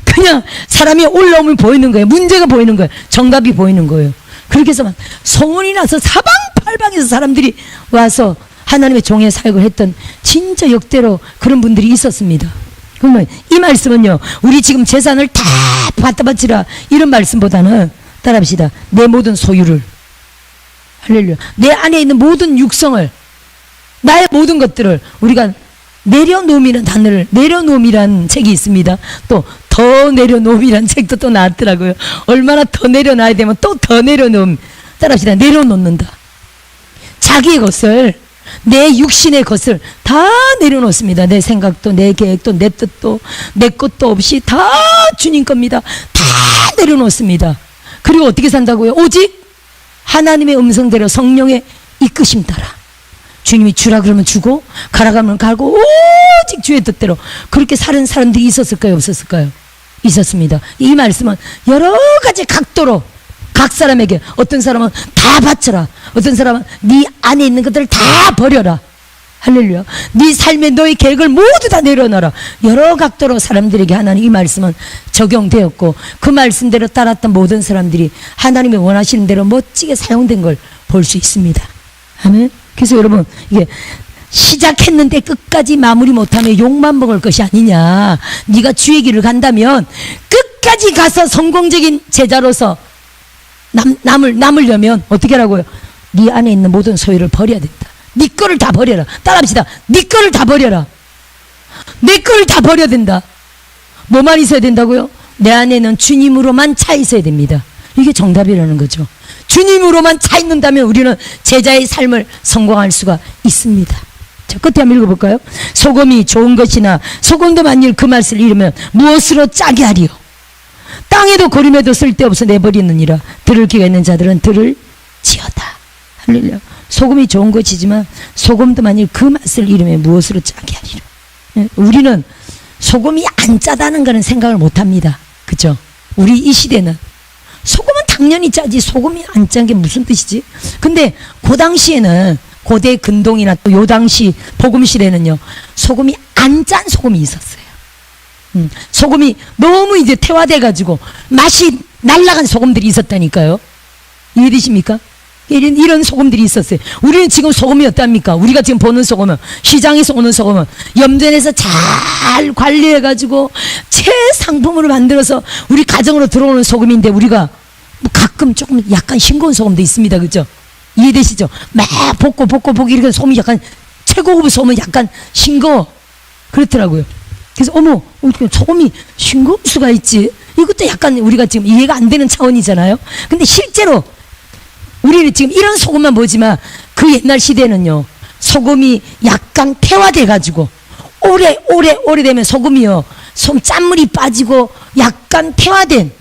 그냥 사람이 올라오면 보이는 거예요. 문제가 보이는 거예요. 정답이 보이는 거예요. 그렇게 해서 막 소문이 나서 사방팔방에서 사람들이 와서 하나님의 종의 사역을 했던 진짜 역대로 그런 분들이 있었습니다. 그러면 이 말씀은요, 우리 지금 재산을 다 갖다 바치라 이런 말씀보다는 따라합시다. 내 모든 소유를, 할렐루야, 내 안에 있는 모든 육성을, 나의 모든 것들을 우리가 내려놓음이라는 단어를, 내려놓음이라는 책이 있습니다. 또 더 내려놓음이라는 책도 또 나왔더라고요. 얼마나 더 내려놔야 되면 또 더 내려놓음. 따라합시다. 내려놓는다. 자기의 것을, 내 육신의 것을 다 내려놓습니다. 내 생각도, 내 계획도, 내 뜻도, 내 것도 없이 다 주님 겁니다. 다 내려놓습니다. 그리고 어떻게 산다고요? 오직 하나님의 음성대로 성령의 이끄심 따라. 주님이 주라 그러면 주고 가라 그러면 가고 오직 주의 뜻대로 그렇게 사는 사람들이 있었을까요? 없었을까요? 있었습니다. 이 말씀은 여러 가지 각도로 각 사람에게, 어떤 사람은 다 바쳐라, 어떤 사람은 네 안에 있는 것들을 다 버려라, 할렐루야, 네 삶의 너의 계획을 모두 다 내려놔라, 여러 각도로 사람들에게 하나님 이 말씀은 적용되었고 그 말씀대로 따랐던 모든 사람들이 하나님이 원하시는 대로 멋지게 사용된 걸 볼 수 있습니다. 아멘. 그래서 여러분, 이게 시작했는데 끝까지 마무리 못하면 욕만 먹을 것이 아니냐. 네가 주의 길을 간다면 끝까지 가서 성공적인 제자로서 남으려면 어떻게 하라고요? 네 안에 있는 모든 소유를 버려야 된다. 네 거를 다 버려라. 따라합시다. 네 거를 다 버려라. 내 거를 다 버려야 된다. 뭐만 있어야 된다고요? 내 안에는 주님으로만 차 있어야 됩니다. 이게 정답이라는 거죠. 주님으로만 차 있는다면 우리는 제자의 삶을 성공할 수가 있습니다. 자, 끝에 한번 읽어볼까요? 소금이 좋은 것이나 소금도 만일 그 맛을 잃으면 무엇으로 짜게 하리요? 땅에도 고림에도 쓸데없어 내버리느니라. 들을 귀가 있는 자들은 들을 지어다. 할렐루야. 소금이 좋은 것이지만 소금도 만일 그 맛을 잃으면 무엇으로 짜게 하리요? 우리는 소금이 안 짜다는 거는 생각을 못합니다. 그죠? 우리 이 시대는 소금은 당연히 짜지, 소금이 안 짠 게 무슨 뜻이지? 근데 그 당시에는, 고대 근동이나 또 요 당시 복음실에는요, 소금이 안 짠 소금이 있었어요. 소금이 너무 이제 태화돼가지고 맛이 날라간 소금들이 있었다니까요. 이해되십니까? 이런 소금들이 있었어요. 우리는 지금 소금이 어떻습니까? 우리가 지금 보는 소금은, 시장에서 오는 소금은 염전에서 잘 관리해가지고 최상품으로 만들어서 우리 가정으로 들어오는 소금인데, 우리가 뭐 가끔 조금 약간 싱거운 소금도 있습니다. 그죠? 이해되시죠? 막 볶고 이렇게 소금이 약간, 최고급 소금은 약간 싱거워. 그렇더라고요. 그래서 어머, 어떻게 소금이 싱거울 수가 있지? 이것도 약간 우리가 지금 이해가 안 되는 차원이잖아요. 근데 실제로 우리는 지금 이런 소금만 보지만 그 옛날 시대는요, 소금이 약간 태화돼 가지고 오래되면 소금이요, 짠물이 빠지고 약간 태화된,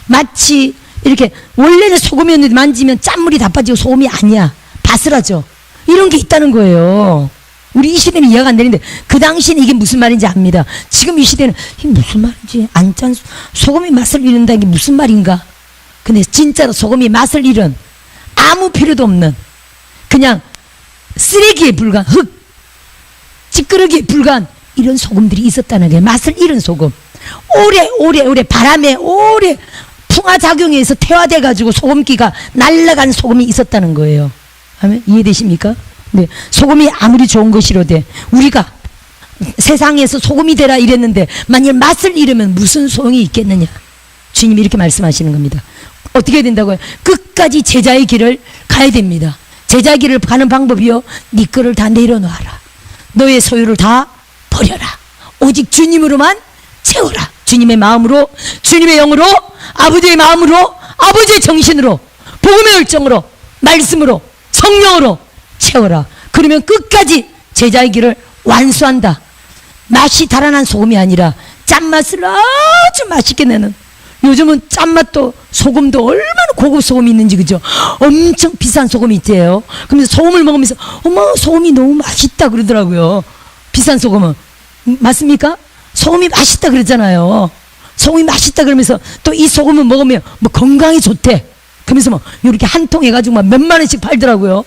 마치 이렇게 원래는 소금이었는데 만지면 짠물이 다 빠지고 소금이 아니야, 바스라져. 이런 게 있다는 거예요. 우리 이 시대는 이해가 안 되는데 그 당시는 이게 무슨 말인지 압니다. 지금 이 시대는 이게 무슨 말인지 안 짠 소금이 맛을 잃는다는 게 무슨 말인가. 근데 진짜로 소금이 맛을 잃은, 아무 필요도 없는, 그냥 쓰레기에 불과한, 흙 찌끄러기에 불과한 이런 소금들이 있었다는 거예요. 맛을 잃은 소금. 오래 바람에 오래 풍화작용에 의해서 태화돼 가지고 소금기가 날아간 소금이 있었다는 거예요. 아멘? 이해되십니까? 네. 소금이 아무리 좋은 것이로되 우리가 세상에서 소금이 되라 이랬는데 만일 맛을 잃으면 무슨 소용이 있겠느냐. 주님이 이렇게 말씀하시는 겁니다. 어떻게 해야 된다고요? 끝까지 제자의 길을 가야 됩니다. 제자의 길을 가는 방법이요, 네 거를 다 내려놓아라. 너의 소유를 다 버려라. 오직 주님으로만 채워라. 주님의 마음으로, 주님의 영으로, 아버지의 마음으로, 아버지의 정신으로, 복음의 열정으로, 말씀으로, 성령으로 채워라. 그러면 끝까지 제자의 길을 완수한다. 맛이 달아난 소금이 아니라 짠맛을 아주 맛있게 내는, 요즘은 짠맛도 소금도 얼마나 고급 소금이 있는지, 그죠? 엄청 비싼 소금이 있대요. 그러면서 소금을 먹으면서 어머 소금이 너무 맛있다 그러더라고요. 비싼 소금은. 맞습니까? 소금이 맛있다 그러잖아요. 소금이 맛있다 그러면서 또 이 소금을 먹으면 뭐 건강에 좋대. 그러면서 뭐 이렇게 한 통 해가지고 막 몇만 원씩 팔더라고요.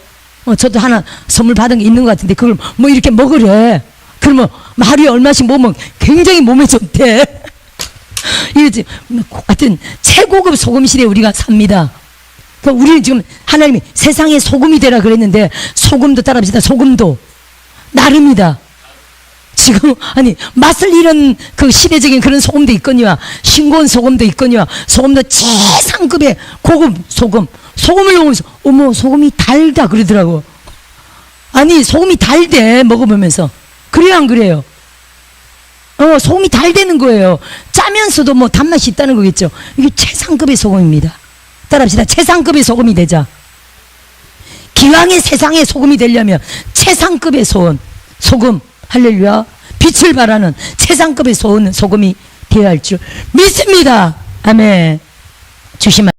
저도 하나 선물 받은 게 있는 것 같은데 그걸 뭐 이렇게 먹으래. 그러면 하루에 얼마씩 먹으면 굉장히 몸에 좋대. 이러지. 하여튼 최고급 소금 시대에 우리가 삽니다. 그러니까 우리는 지금 하나님이 세상에 소금이 되라 그랬는데 소금도 따라합시다. 소금도 나름이다. 지금 아니 맛을 잃은 그 시대적인 그런 소금도 있거니와 싱거운 소금도 있거니와 소금도 최상급의 고급 소금, 소금을 먹으면서 어머 소금이 달다 그러더라고. 아니 소금이 달대 먹어보면서. 그래요 안 그래요? 소금이 달대는 거예요. 짜면서도 뭐 단맛이 있다는 거겠죠. 이게 최상급의 소금입니다. 따라합시다. 최상급의 소금이 되자. 기왕의 세상의 소금이 되려면 최상급의 소금, 할렐루야, 빛을 발하는 최상급의 소금이 되어야 할 줄 믿습니다. 아멘. 주시면